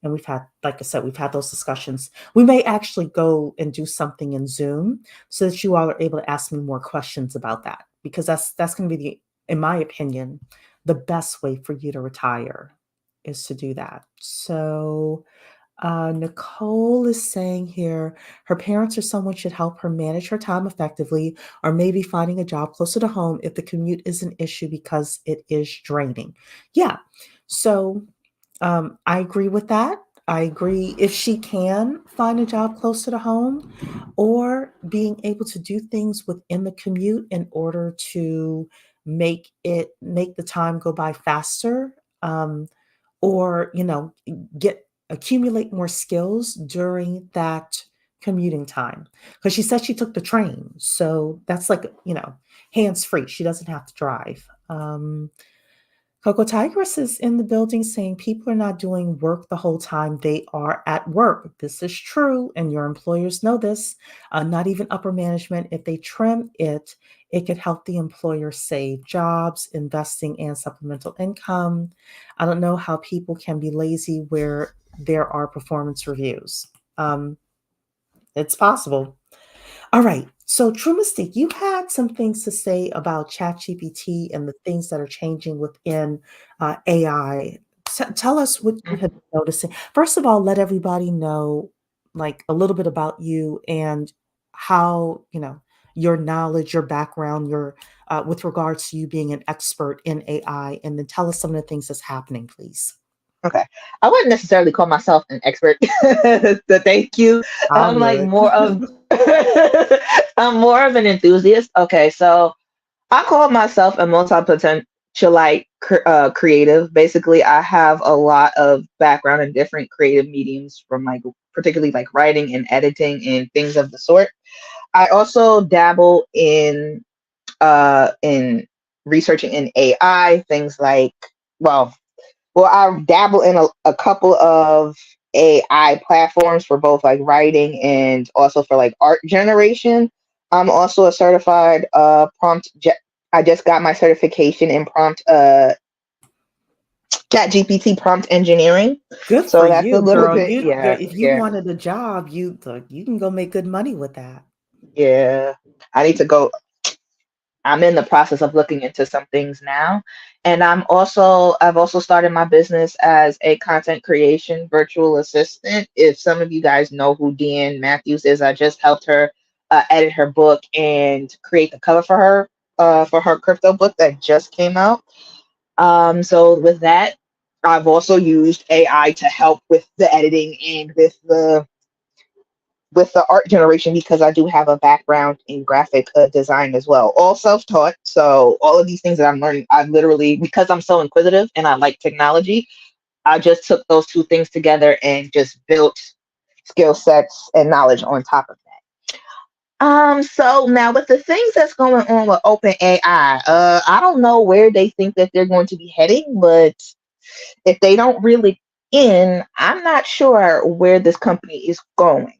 And we've had, like I said, we've had those discussions. We may actually go and do something in Zoom so that you all are able to ask me more questions about that, because that's going to be in my opinion, the best way for you to retire is to do that. So Nicole is saying here, her parents or someone should help her manage her time effectively, or maybe finding a job closer to home if the commute is an issue because it is draining. Yeah. So I agree with that. I agree if she can find a job closer to home, or being able to do things within the commute in order to make the time go by faster, or accumulate more skills during that commuting time, because she said she took the train, so that's like hands free. She doesn't have to drive. Coco Tigress is in the building saying people are not doing work the whole time they are at work. This is true, and your employers know this. Not even upper management. If they trim it, it could help the employer save jobs, investing, and supplemental income. I don't know how people can be lazy where there are performance reviews. It's possible. All right. So, True Mystique, you had some things to say about ChatGPT and the things that are changing within AI. Tell us what you have been noticing. First of all, let everybody know, like, a little bit about you and how, your knowledge, your background, your with regards to you being an expert in AI, and then tell us some of the things that's happening, please. Okay. I wouldn't necessarily call myself an expert. So thank you. I I'm like would. more of I'm more of an enthusiast. Okay, so I call myself a multi-potential creative. Basically, I have a lot of background in different creative mediums, from like particularly like writing and editing and things of the sort. I also dabble in researching in AI, things like, well, I dabble in a couple of AI platforms for both like writing and also for like art generation. I'm also a certified I just got my certification in chat GPT prompt engineering. Good for So that's a you, little girl. bit, You yeah, if you yeah, wanted a job, you can go make good money with that. yeah. I need to go. I'm in the process of looking into some things now. And I've also started my business as a content creation virtual assistant. If some of you guys know who Deanne Matthews is, I just helped her edit her book and create the cover for her crypto book that just came out. So with that, I've also used AI to help with the editing and with the art generation, because I do have a background in graphic design as well, all self-taught. So all of these things that I'm learning, I literally, because I'm so inquisitive and I like technology, I just took those two things together and just built skill sets and knowledge on top of that. So now with the things that's going on with OpenAI, I don't know where they think that they're going to be heading, but if they don't really I'm not sure where this company is going.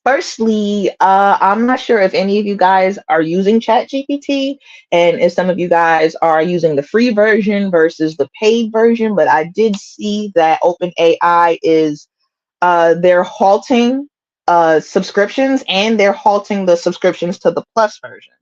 Firstly, I'm not sure if any of you guys are using ChatGPT and if some of you guys are using the free version versus the paid version, but I did see that OpenAI is they're halting subscriptions, and they're halting the subscriptions to the Plus version.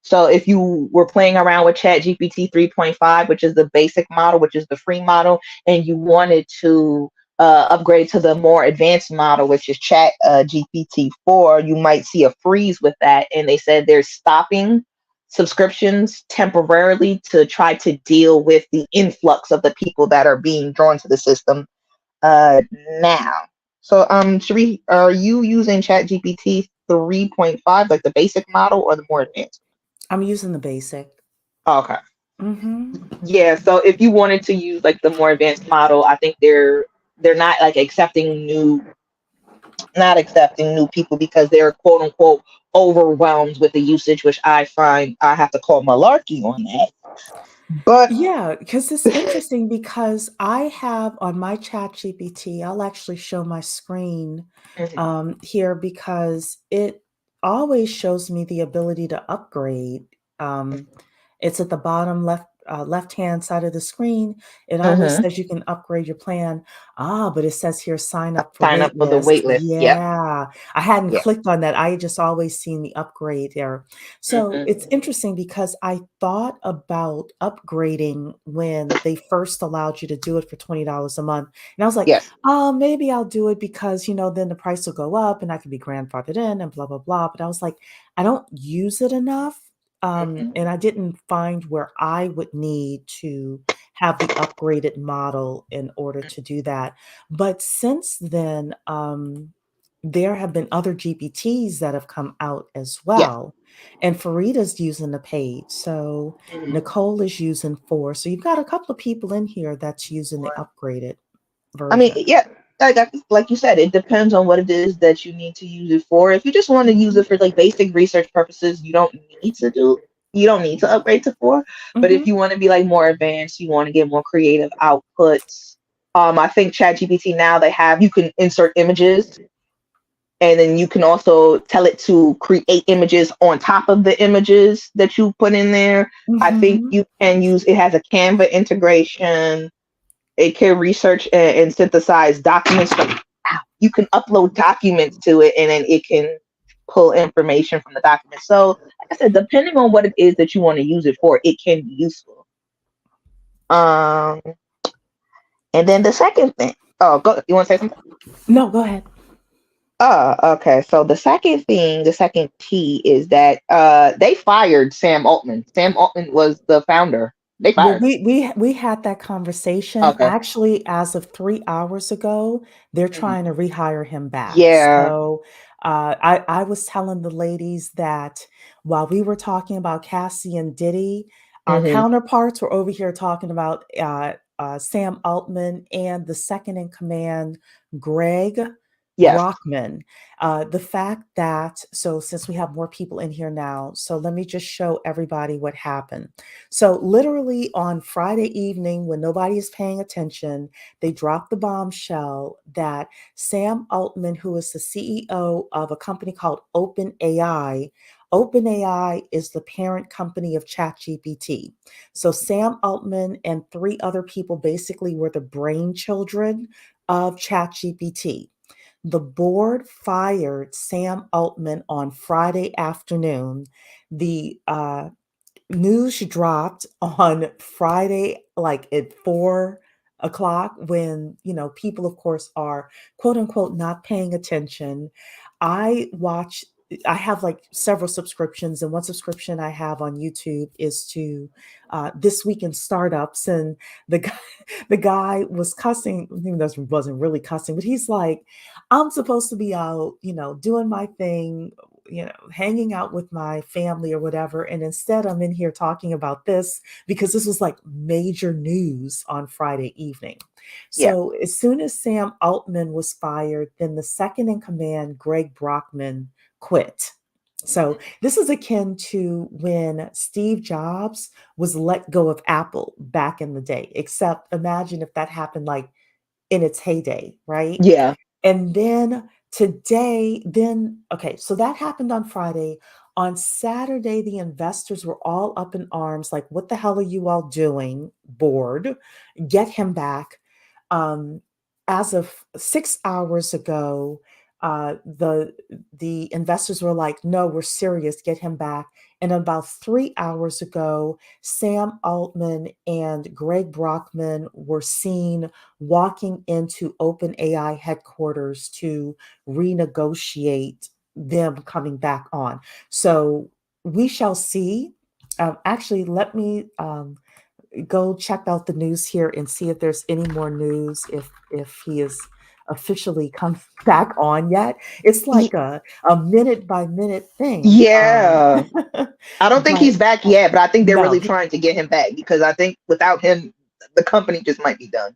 So if you were playing around with ChatGPT 3.5, which is the basic model, which is the free model, and you wanted to upgrade to the more advanced model, which is Chat GPT 4, you might see a freeze with that. And they said they're stopping subscriptions temporarily to try to deal with the influx of the people that are being drawn to the system now. So, Sheree, are you using ChatGPT 3.5, like the basic model, or the more advanced? I'm using the basic. Okay. Mm-hmm. Yeah, so if you wanted to use like the more advanced model, I think they're not like not accepting new people, because they're quote unquote overwhelmed with the usage, which I find I have to call malarkey on that. But Yeah, because it's interesting because I have on my chat GPT, I'll actually show my screen Mhm, here because it always shows me the ability to upgrade. Um, it's at the bottom left-hand side of the screen. It always mhm. says you can upgrade your plan. But it says here sign up for Sign up wait for the list. wait list. Yep. Yeah, I hadn't Yeah. clicked on that. I just always seen the upgrade there. So Mhm, it's interesting because I thought about upgrading when they first allowed you to do it for $20 a month. And I was like, yes. oh, maybe I'll do it because, then the price will go up and I can be grandfathered in and blah, blah, blah. But I was like, I don't use it enough. Mhm, And I didn't find where I would need to have the upgraded model in order to do that. But since then, there have been other GPTs that have come out as yes. well. And Farida's using the paid. So Mhm. Nicole is using 4. So you've got a couple of people in here that's using the upgraded I mean, version. yeah, like you said, it depends on what it is that you need to use it for. If you just want to use Mhm. it for like basic research purposes, you don't need to upgrade to 4. But if Mhm. you want to be like more advanced, you want to get more creative outputs. I think ChatGPT now you can insert images, and then you can also tell it to create images on top of the images that you put in there. I think Mhm. you can use it has a Canva integration. It can research and synthesize documents you can upload documents to it, and then it can pull information from the documents. So like I said, depending on what it is that you want to use it for, it can be useful. um and then the second thing, oh, go, you want to say something? No, go ahead. Okay, so the second T is that they fired Sam Altman. Sam Altman was the founder. They Well, fired him. we had that conversation. Okay. Actually, as of 3 hours ago, they're Mhm. trying to rehire him back. Yeah. So, I was telling the ladies that while we were talking about Cassie and Diddy, Our Hmm. counterparts were over here talking about Sam Altman and the second in command, Greg Yes. Brockman. The fact that, so since we have more people in here now, so let me just show everybody what happened. So, literally on Friday evening, when nobody is paying attention, they dropped the bombshell that Sam Altman, who is the CEO of a company called OpenAI, OpenAI is the parent company of ChatGPT. So Sam Altman and three other people basically were the brainchildren of ChatGPT. The board fired Sam Altman on Friday afternoon. The news dropped on Friday, like at 4 o'clock, when, people, of course, are quote unquote not paying attention. I watch, I have like several subscriptions, and one subscription I have on YouTube is to This Week in Startups. And the guy, the guy was cussing. He wasn't really cussing, but he's like, I'm supposed to be out, doing my thing, hanging out with my family or whatever. And instead, I'm in here talking about this because this was like major news on Friday evening. Yeah. So as soon as Sam Altman was fired, then the second in command, Greg Brockman, quit. So this is akin to when Steve Jobs was let go of Apple back in the day, except imagine if that happened like in its heyday, right? Yeah. And then today, okay, so that happened on Friday. On Saturday, the investors were all up in arms, like, what the hell are you all doing, board? Get him back. Um, as of 6 hours ago, the investors were like, no, we're serious, get him back. And about 3 hours ago, Sam Altman and Greg Brockman were seen walking into OpenAI headquarters to renegotiate them coming back on. So we shall see. Actually, let me go check out the news here and see if there's any more news, if he is officially come back on yet. It's like a minute by minute thing. Yeah. I don't think But he's back yet, but I think they're no, really trying to get him back because I think without him, the company just might be done.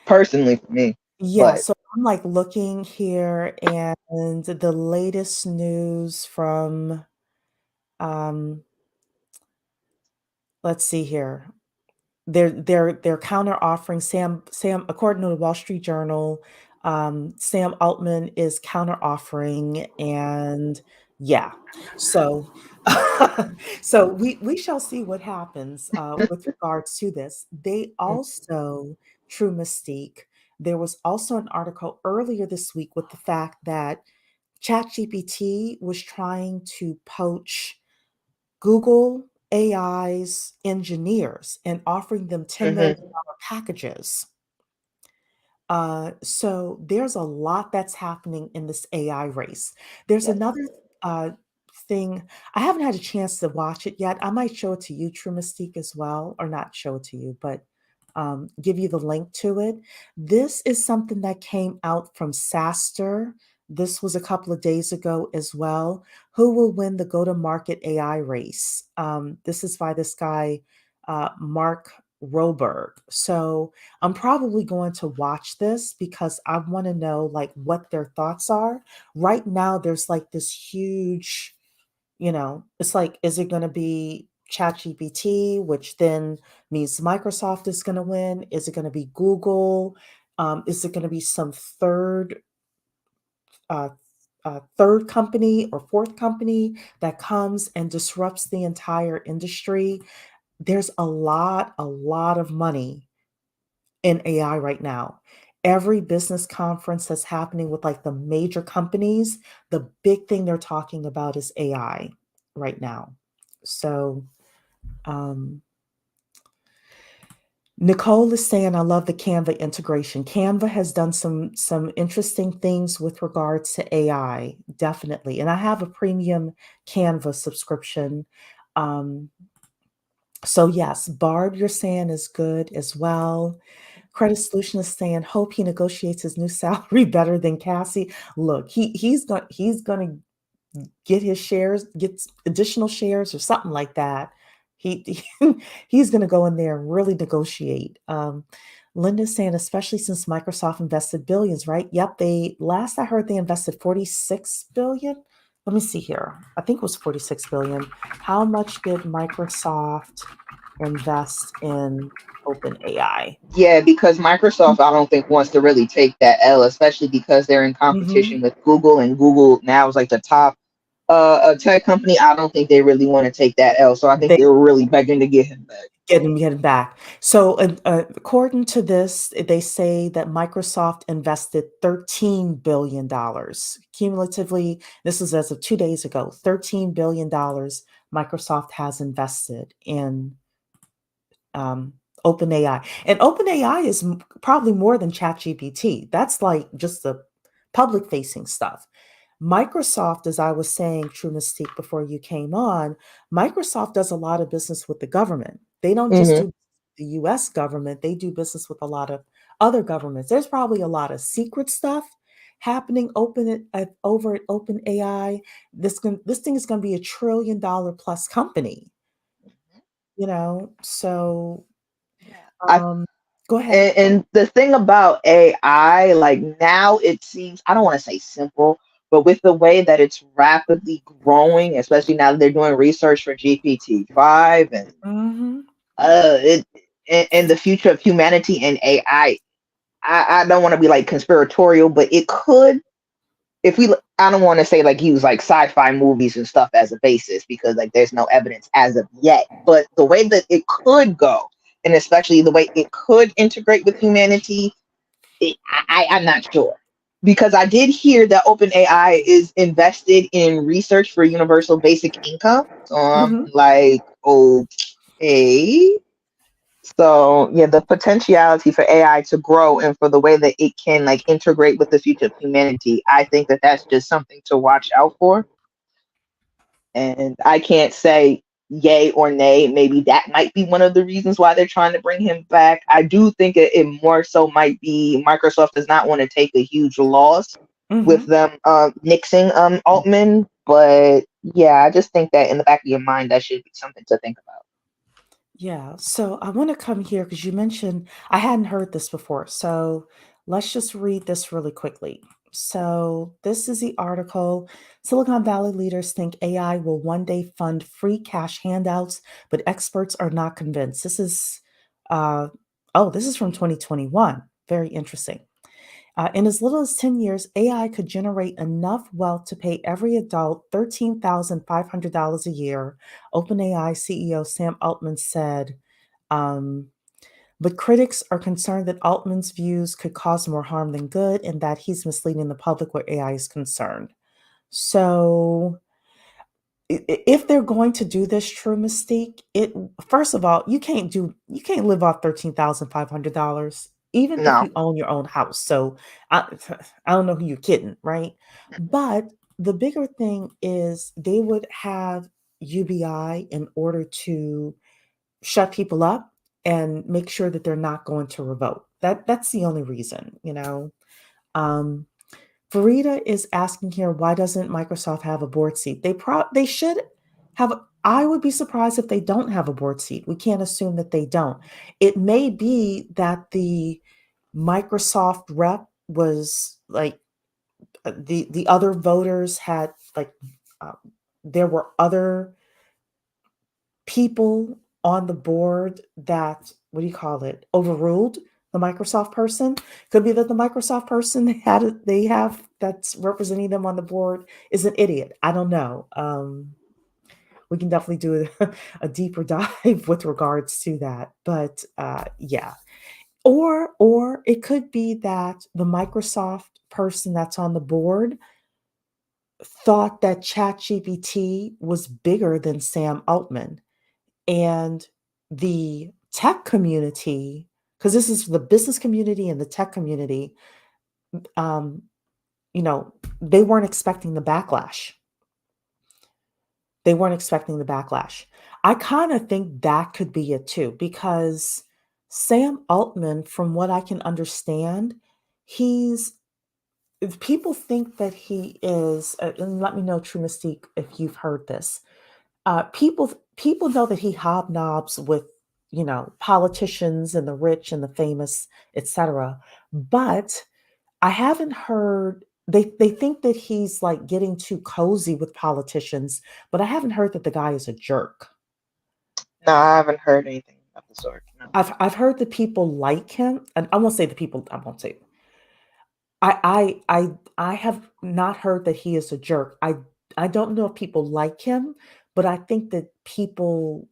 Personally, for me. yeah, But so I'm like looking here, and the latest news from um let's see here. They're counter offering Sam, according to the Wall Street Journal, Sam Altman is counter offering, and yeah. So so we shall see what happens with regards to this. They also, True Mystique, there was also an article earlier this week with the fact that ChatGPT was trying to poach Google AI's engineers and offering them $10 mhm, million packages. So there's a lot that's happening in this AI race. There's yes. another uh, thing. I haven't had a chance to watch it yet. I might show it to you, True Mystique, as well, or not show it to you, but give you the link to it. This is something that came out from SaaStr. This was a couple of days ago as well. Who will win the go-to-market AI race? This is by this guy, Mark Roberg. So I'm probably going to watch this because I want to know like what their thoughts are. Right now, there's like this huge, it's like, is it going to be ChatGPT, which then means Microsoft is going to win? Is it going to be Google? Is it going to be some uh, third company or fourth company that comes and disrupts the entire industry? There's a lot of money in AI right now. Every business conference that's happening with like the major companies, the big thing they're talking about is AI right now. So, um, Nicole is saying, I love the Canva integration. Canva has done some interesting things with regards to AI, definitely. And I have a premium Canva subscription. Um, so yes, Barb, you're saying is good as well. Credit Solution is saying, hope he negotiates his new salary better than Cassie. Look, he's gonna get his shares, get additional shares or something like that. He he's going to go in there and really negotiate. Linda's saying, especially since Microsoft invested billions, right? Yep, they last I heard they invested 46 billion. Let me see here. I think it was 46 billion. How much did Microsoft invest in OpenAI? Yeah, because Microsoft, I don't think wants to really take that L, especially because they're in Mm-hmm. competition with Google, and Google now is like the top a tech company. I don't think they really want to take that L, so I think They they were really begging to get him back. get him back. So, according to this, they say that Microsoft invested $13 billion cumulatively. This is as of 2 days ago. $13 billion Microsoft has invested in um, OpenAI, and OpenAI is probably more than ChatGPT. That's like just the public-facing stuff. Microsoft, as I was saying, True Mystique, before you came on, Microsoft does a lot of business with the government. They don't just Hmm. do the US government, they do business with a lot of other governments. There's probably a lot of secret stuff happening over at OpenAI. This thing is going to be $1 trillion plus company, you know? So, I um, go ahead. and the thing about AI, like now it seems, I don't want to say simple, but with the way that it's rapidly growing, especially now that they're doing research for GPT-5 and Mhm. it and the future of humanity and AI, I don't want to be like conspiratorial, but it could, if we, I don't want to say like use like sci-fi movies and stuff as a basis because like there's no evidence as of yet, but the way that it could go, and especially the way it could integrate with humanity, I'm not sure. Because I did hear that OpenAI is invested in research for universal basic income. So I'm Mhm. like, okay. So yeah, the potentiality for AI to grow and for the way that it can like integrate with the future of humanity, I think that that's just something to watch out for. And I can't say yay or nay. Maybe that might be one of the reasons why they're trying to bring him back. I do think it more so might be Microsoft does not want to take a huge loss with Mhm. them nixing Altman. But yeah, I just think that in the back of your mind, that should be something to think about. Yeah, so I want to come here because you mentioned I hadn't heard this before. So let's just read this really quickly. So this is the article. Silicon Valley leaders think AI will one day fund free cash handouts, but experts are not convinced. Uh, this is from 2021. Very interesting. In as little as 10 years, AI could generate enough wealth to pay every adult $13,500 a year, OpenAI CEO Sam Altman said. Um, but critics are concerned that Altman's views could cause more harm than good and that he's misleading the public where AI is concerned. So, if they're going to do this true mystique, it first of all, you can't live off $13,500, even if No. you own your own house. So I I don't know who you're kidding, right? But the bigger thing is they would have UBI in order to shut people up and make sure that they're not going to revote. That's the only reason, you know. Um, Farida is asking here, why doesn't Microsoft have a board seat? They should have. I would be surprised if they don't have a board seat. We can't assume that they don't. It may be that the Microsoft rep was like the other voters had like uh, there were other people on the board that, what do you call it, overruled the Microsoft person. Could be that the Microsoft person they have that's representing them on the board is an idiot. I don't know. We can definitely do a deeper dive with regards to that. But yeah. Or it could be that the Microsoft person that's on the board thought that ChatGPT was bigger than Sam Altman. And the tech community, because this is the business community and the tech community, um, they weren't expecting the backlash. They weren't expecting the backlash. I kind of think that could be it too, because Sam Altman, from what I can understand, he's people think that he is, and let me know, True Mystique, if you've heard this. People people know that he hobnobs with, politicians and the rich and the famous, etc. But I haven't heard they think that he's like getting too cozy with politicians, but I haven't heard that the guy is a jerk. No, I haven't heard anything of the sort. No. I've heard that people like him, and I won't say the people. I won't say. I have not heard that he is a jerk. I don't know if people like him, but I think that people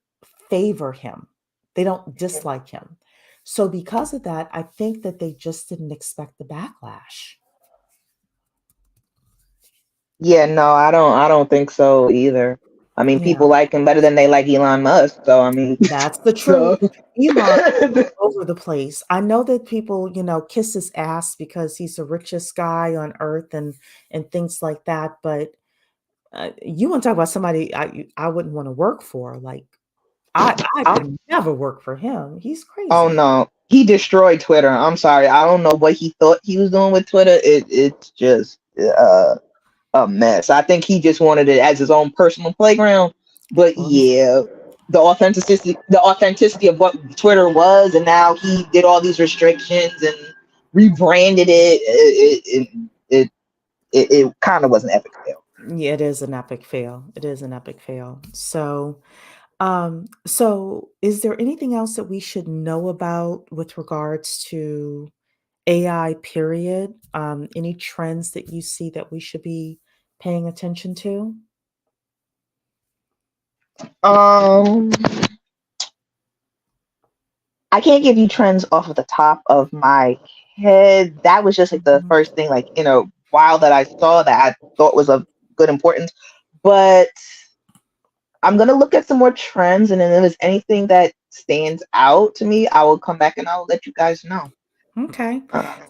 favor him. They don't dislike him. So because of that, I think that they just didn't expect the backlash. Yeah, no, I don't think so either. I mean, Yeah, people like him better than they like Elon Musk. So I mean, that's the truth. so Elon over the place. I know that people, kiss his ass because he's the richest guy on earth and things like that. But you want to talk about somebody I wouldn't want to work for? Like I I, could never work for him. He's oh crazy. no, he destroyed Twitter. I'm sorry, I don't know what he thought he was doing with Twitter. It's just a mess. I think he just wanted it as his own personal playground. But Well, he's yeah, the authenticity of what Twitter was, and now he did all these restrictions and rebranded it. It kind of was an epic fail. Yeah, it is an epic fail. It is an epic fail. So is there anything else that we should know about with regards to AI period? Any trends that you see that we should be paying attention to? Um, I can't give you trends off of the top of my head. That was just like the Mhm. first thing, like while that I saw that I thought was of good importance. But I'm gonna look at some more trends, and then if there's anything that stands out to me, I will come back and I'll let you guys know. Okay.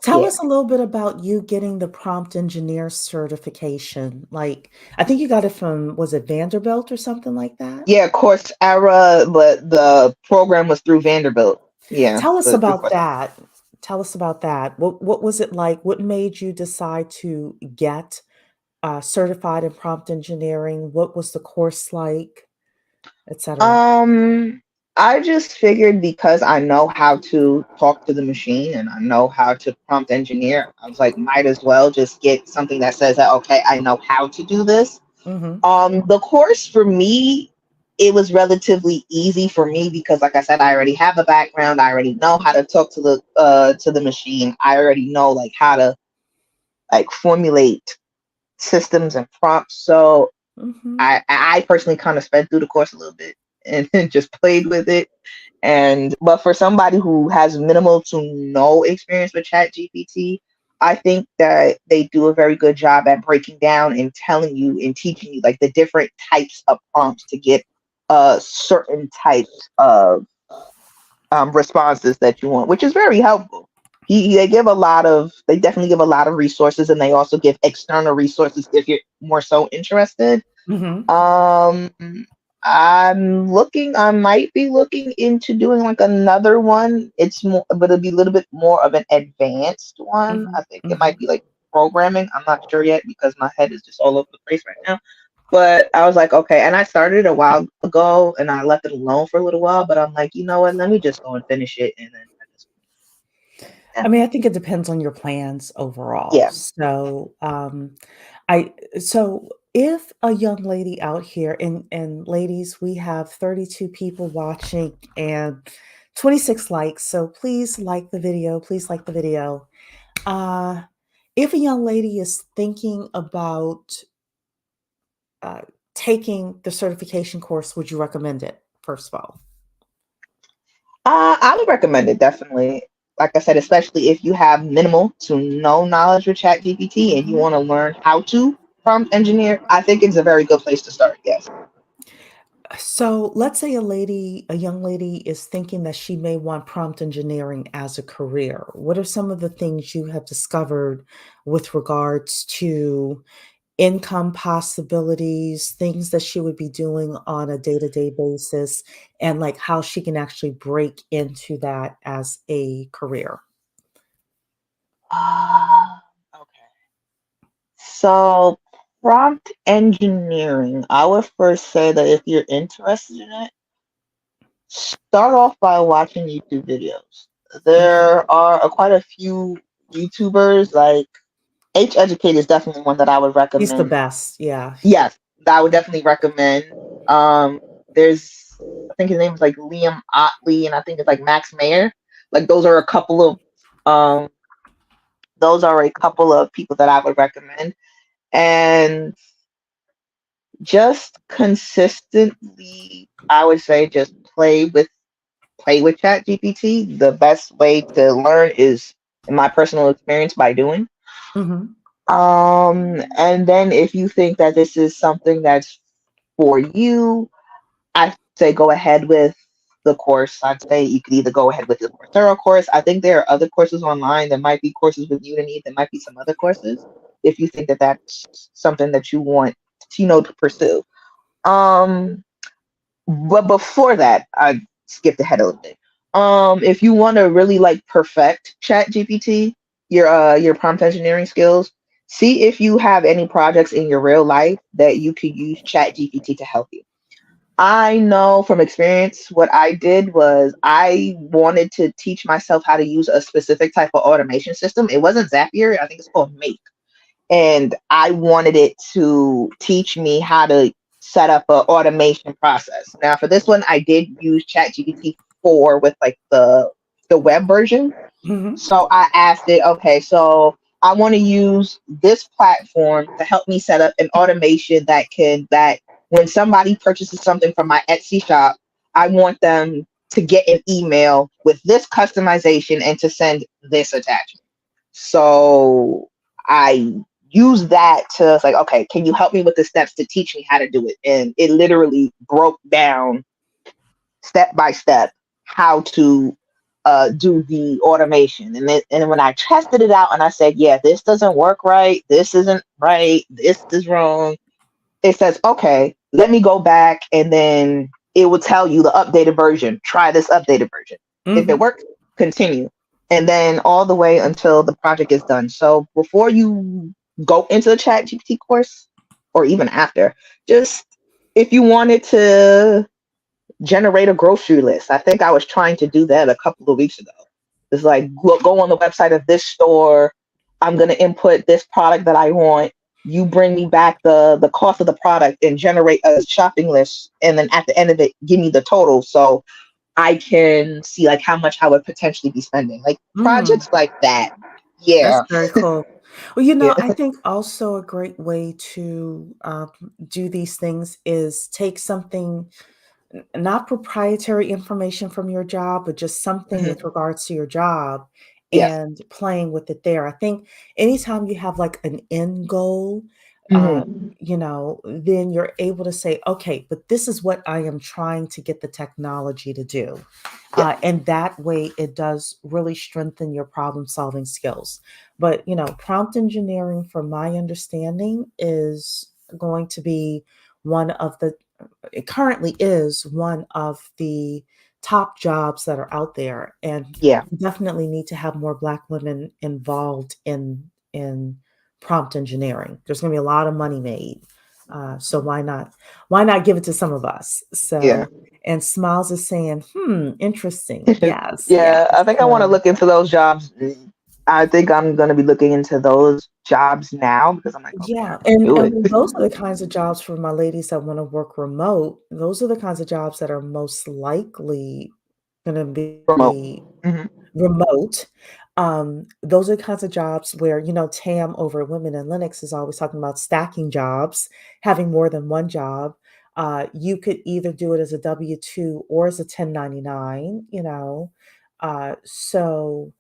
Tell Yeah, us a little bit about you getting the prompt engineer certification. Like, I think you got it from, was it Vanderbilt or something like that? yeah. Coursera, but the program was through Vanderbilt. Yeah, Tell us but through about Coursera. that. Tell us about that. What was it like? What made you decide to get certified in prompt engineering? What was the course like, etc.? Um, I just figured because I know how to talk to the machine and I know how to prompt engineer, I was like, might as well just get something that says that, okay, I know how to do this. Mm-hmm. The course for me, it was relatively easy for me because, like I said, I already have a background. I already know how to talk to the machine. I already know like how to like formulate systems and prompts. So Mm-hmm. I personally kind of sped through the course a little bit and just played with it. And but for somebody who has minimal to no experience with Chat GPT, I think that they do a very good job at breaking down and telling you and teaching you like the different types of prompts to get certain types of responses that you want, which is very helpful. They definitely give a lot of resources, and they also give external resources if you're more so interested. Mm-hmm. um, I might be looking into doing like another one. It's more, but it'll be a little bit more of an advanced one. Mm-hmm. I think it Mm-hmm. might be like programming. I'm not sure yet because my head is just all over the place right now. But I was like, okay, and I started a while ago and I left it alone for a little while, but I'm like, you know what, let me just go and finish it and then I just yeah. I mean, I think it depends on your plans overall. Yeah. So if a young lady out here, and ladies, we have 32 people watching and 26 likes. So please like the video. Please like the video. Uh, if a young lady is thinking about uh, taking the certification course, would you recommend it, first of all? I would recommend it definitely. Like I said, especially if you have minimal to no knowledge with Chat GPT and you Mhm. want to learn how to prompt engineer, I think it's a very good place to start. Yes. So let's say a young lady is thinking that she may want prompt engineering as a career. What are some of the things you have discovered with regards to income possibilities, things that she would be doing on a day-to-day basis, and like how she can actually break into that as a career? Okay. So Prompt engineering. I would first say that if you're interested in it, start off by watching YouTube videos. Okay. There are quite a few YouTubers, like H Educate is definitely one that I would He's the recommend. best. Yeah. Yes, that I would definitely recommend. There's, I think his name is like Liam Otley, and I think it's like Max Mayer. Like um those are a couple of people that I would recommend. And just consistently, I would say just play with Chat GPT. The best way to learn is, in my personal experience, by doing. Hmm. And then if you think that this is something that's for you, I say go ahead with the course. I'd say you could either go ahead with the Coursera course. I think there are other courses online. There might be courses with Udemy. There might be some other courses if you think that that's something that you want, to pursue. Um, but before that, I skipped ahead a little bit. If you want to really like perfect Chat GPT, your prompt engineering skills, see if you have any projects in your real life that you could use Chat GPT to help you. I know from experience what I did was I wanted to teach myself how to use a specific type of automation system. It wasn't Zapier, I think it's called Make. And I wanted it to teach me how to set up an automation process. Now, for this one, I did use ChatGPT 4 with like the web version. Hmm. So I asked it, okay, so I want to use this platform to help me set up an automation that when somebody purchases something from my Etsy shop, I want them to get an email with this customization and to send this attachment. So I use that to, it's like, okay, can you help me with the steps to teach me how to do it? And it literally broke down step by step how to do the automation. And when I tested it out and I said, yeah, this doesn't work right, this isn't right, this is wrong, it says, okay, let me go back, and then it will tell you the updated version. Try this updated version. If it Hmm. works, continue. And then all the way until the project is done. So before you go into the Chat GPT course, or even after, just if you wanted to generate a grocery list. I think I was trying to do that a couple of weeks ago. It's like go on the website of this store. I'm gonna input this product that I want. You bring me back the cost of the product and generate a shopping list, and then at the end of it, give me the total so I can see like how much I would potentially be spending. Like Mm. projects like that. That's Yeah, very cool. Well, yeah. I think also a great way to do these things is take something, not proprietary information from your job, but just something Mhm. with regards to your job Yes. and playing with it there. I think anytime you have like an end goal, uh, Hmm. then you're able to say, okay, but this is what I am trying to get the technology to do. Yes. And that way it does really strengthen your problem solving skills. But, prompt engineering, from my understanding, is going to be one of the it currently is one of the top jobs that are out there, and Yeah. we definitely need to have more Black women involved in prompt engineering. There's going to be a lot of money made, so why not give it to some of us? Yeah. So, and Smiles is saying, interesting. Yes, yes. Yeah, I think I want to So, look into those jobs. I think I'm going to be looking into those jobs now because I'm like, okay, I yeah, want to and do I it. mean, those are the kinds of jobs for my ladies that want to work remote. Those are the kinds of jobs that are most likely going to Remote. be Hmm. remote. Those are the kinds of jobs where, Tam over at Women in Linux is always talking about stacking jobs, having more than one job. You could either do it as a W-2 or as a 1099. So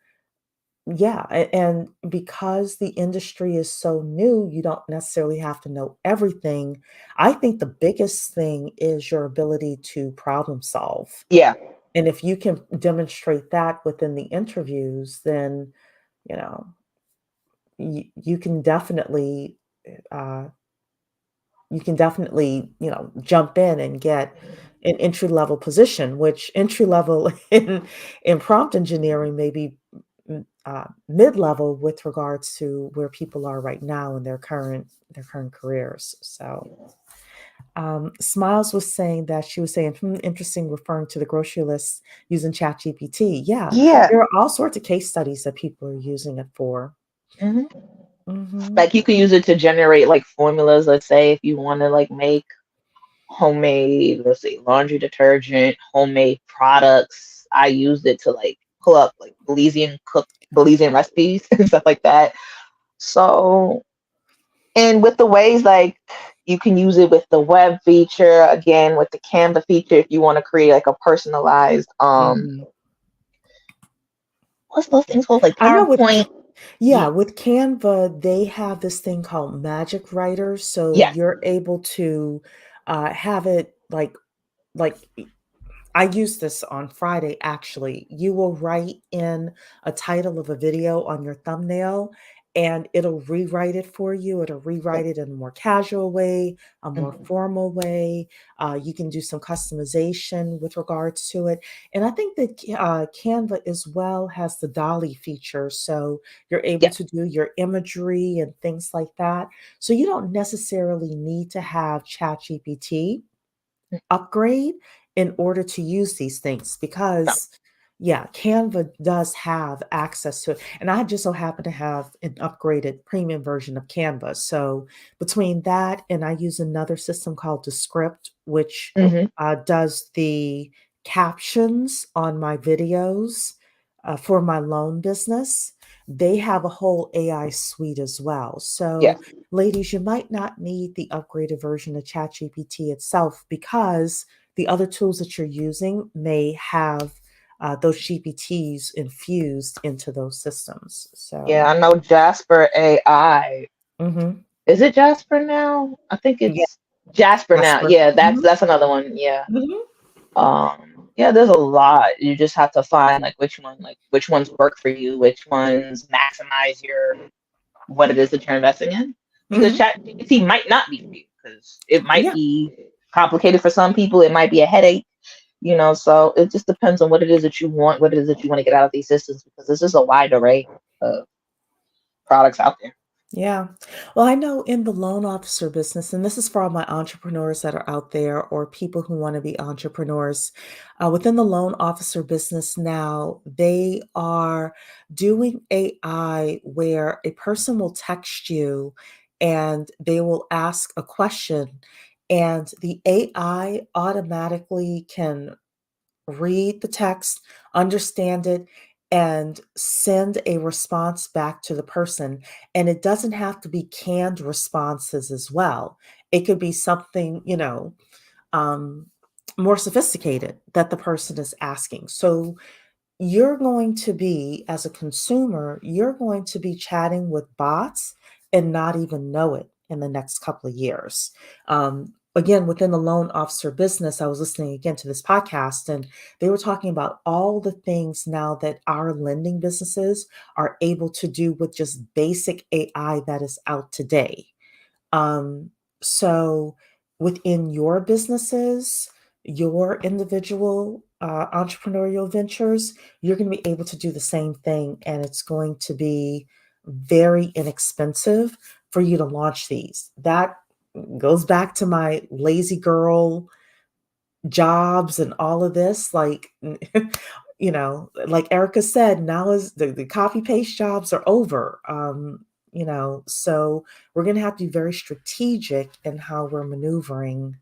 yeah, and because the industry is so new, you don't necessarily have to know everything. I think the biggest thing is your ability to problem solve. Yeah, And if you can demonstrate that within the interviews, then, you know, you can definitely uh, jump in and get an entry level position, which entry level in prompt engineering may be mid-level with regards to where people are right now in their current careers. So Smiles was saying that she was saying, interesting, referring to the grocery list using ChatGPT. Yeah, Yeah. there are all sorts of case studies that people are using it for. hmm Hmm. Like you could use it to generate like formulas. Let's say if you want to like make homemade, let's say laundry detergent, homemade products. I used it to like pull up like Belizean recipes and stuff like that. So, and with the ways like you can use it with the web feature, again with the Canva feature if you want to create like a personalized Hmm. what's those things called, like I know PowerPoint. with Canva, they have this thing called Magic Writer, so Yes. you're able to have it like I used this on Friday actually. You will write in a title of a video on your thumbnail and it'll rewrite it for you. It'll rewrite it in a more casual way, a more Mhm. formal way. You can do some customization with regards to it. And I think that Canva as well has the Dolly feature. So you're able Yeah. to do your imagery and things like that. So you don't necessarily need to have ChatGPT upgrade in order to use these things No. because yeah, Canva does have access to it. And I just so happen to have an upgraded premium version of Canva. So between that and I use another system called Descript, which hmm does the captions on my videos for my loan business. They have a whole AI suite as well. Yeah. So, ladies, you might not need the upgraded version of ChatGPT itself because the other tools that you're using may have those GPTs infused into those systems. Yeah, So, I know Jasper AI. mhm. Is it Jasper now? I think Yeah, it's Jasper now. Casper. Yeah, that's Mhm, that's another one. Yeah. mhm. Yeah, there's a lot. You just have to find like which ones work for you, which ones maximize your what it is that you're investing in. Because Mhm. ChatGPT might not be for you because it might Yeah. be complicated for some people. It might be a headache, so it just depends on what it is that you want, what it is that you want to get out of these systems because there's just a wide array of products out there. Yeah. Well, I know in the loan officer business, and this is for all my entrepreneurs that are out there or people who want to be entrepreneurs, within the loan officer business now, they are doing AI where a person will text you and they will ask a question, and the AI automatically can read the text, understand it, and send a response back to the person. And it doesn't have to be canned responses as well. It could be something, um, more sophisticated that the person is asking. So you're going to be, as a consumer, you're going to be chatting with bots and not even know it in the next couple of years. Again, within the loan officer business, I was listening again to this podcast, and they were talking about all the things now that our lending businesses are able to do with just basic AI that is out today. Um, so within your businesses, your individual entrepreneurial ventures, you're going to be able to do the same thing, and it's going to be very inexpensive for you to launch these. That goes back to my lazy girl jobs and all of this. Like, like Erica said, now is the copy paste jobs are over. So we're going to have to be very strategic in how we're maneuvering,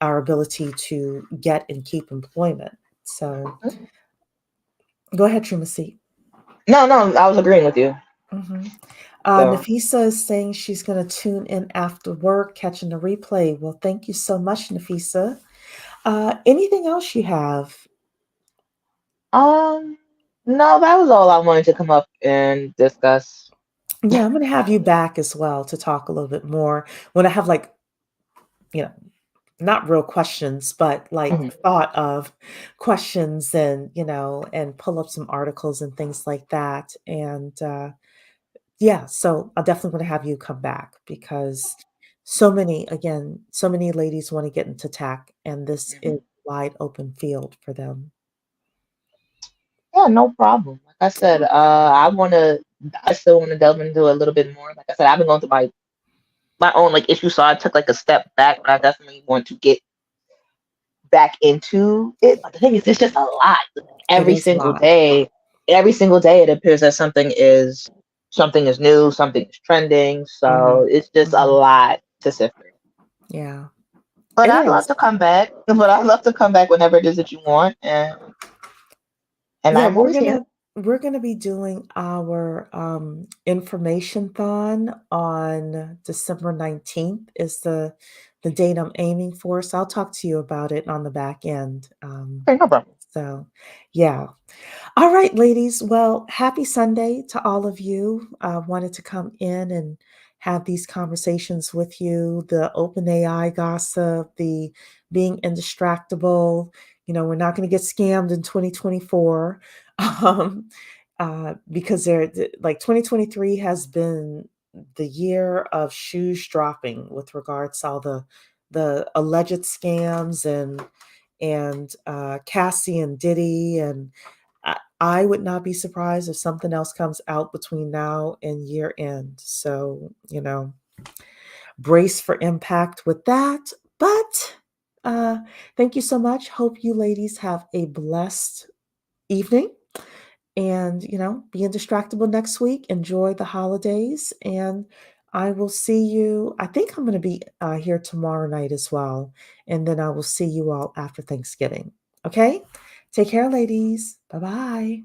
our ability to get and keep employment. So go ahead, Trimasi. No, no, I was agreeing with you. Hmm. So, Nafisa is saying she's going to tune in after work, catching the replay. Well, thank you so much, Nafisa. Anything else you have? um, no, that was all I wanted to come up and discuss. Yeah, I'm going to have you back as well to talk a little bit more when I have like, you know, not real questions, but like Mhm. thought of questions and, and pull up some articles and things like that. And yeah, so I definitely want to have you come back because so many ladies want to get into tech and this is Mhm. a wide open field for them. Yeah, Yeah, no problem. Like I said, I still wanna delve into a little bit more. Like I said, I've been going through my own like issue, so I took like a step back, but I definitely want to get back into it. But the thing is, it's just a lot. It Every is a single lot. day, every single day, it appears that something is new, something is trending. So Mhm. it's just a Mhm. lot to sift through. Yeah, But it I'd love is. to come back. But I'd love to come back whenever it is that you want, and Yeah, I'm always here. we're gonna be doing our information thon on December 19th is the date I'm aiming for. So I'll talk to you about it on the back end. Okay, no problem. So yeah. All right, ladies. Well, happy Sunday to all of you. I wanted to come in and have these conversations with you. The open AI gossip, the being indistractable. We're not going to get scammed in 2024 um, because like 2023 has been the year of shoes dropping with regards to all the alleged scams and Cassie and Diddy and I would not be surprised if something else comes out between now and year end. So, brace for impact with that. But thank you so much. Hope you ladies have a blessed evening and, be indistractable next week. Enjoy the holidays. And I will see you. I think I'm going to be here tomorrow night as well. And then I will see you all after Thanksgiving. Okay? Take care, ladies. Bye bye.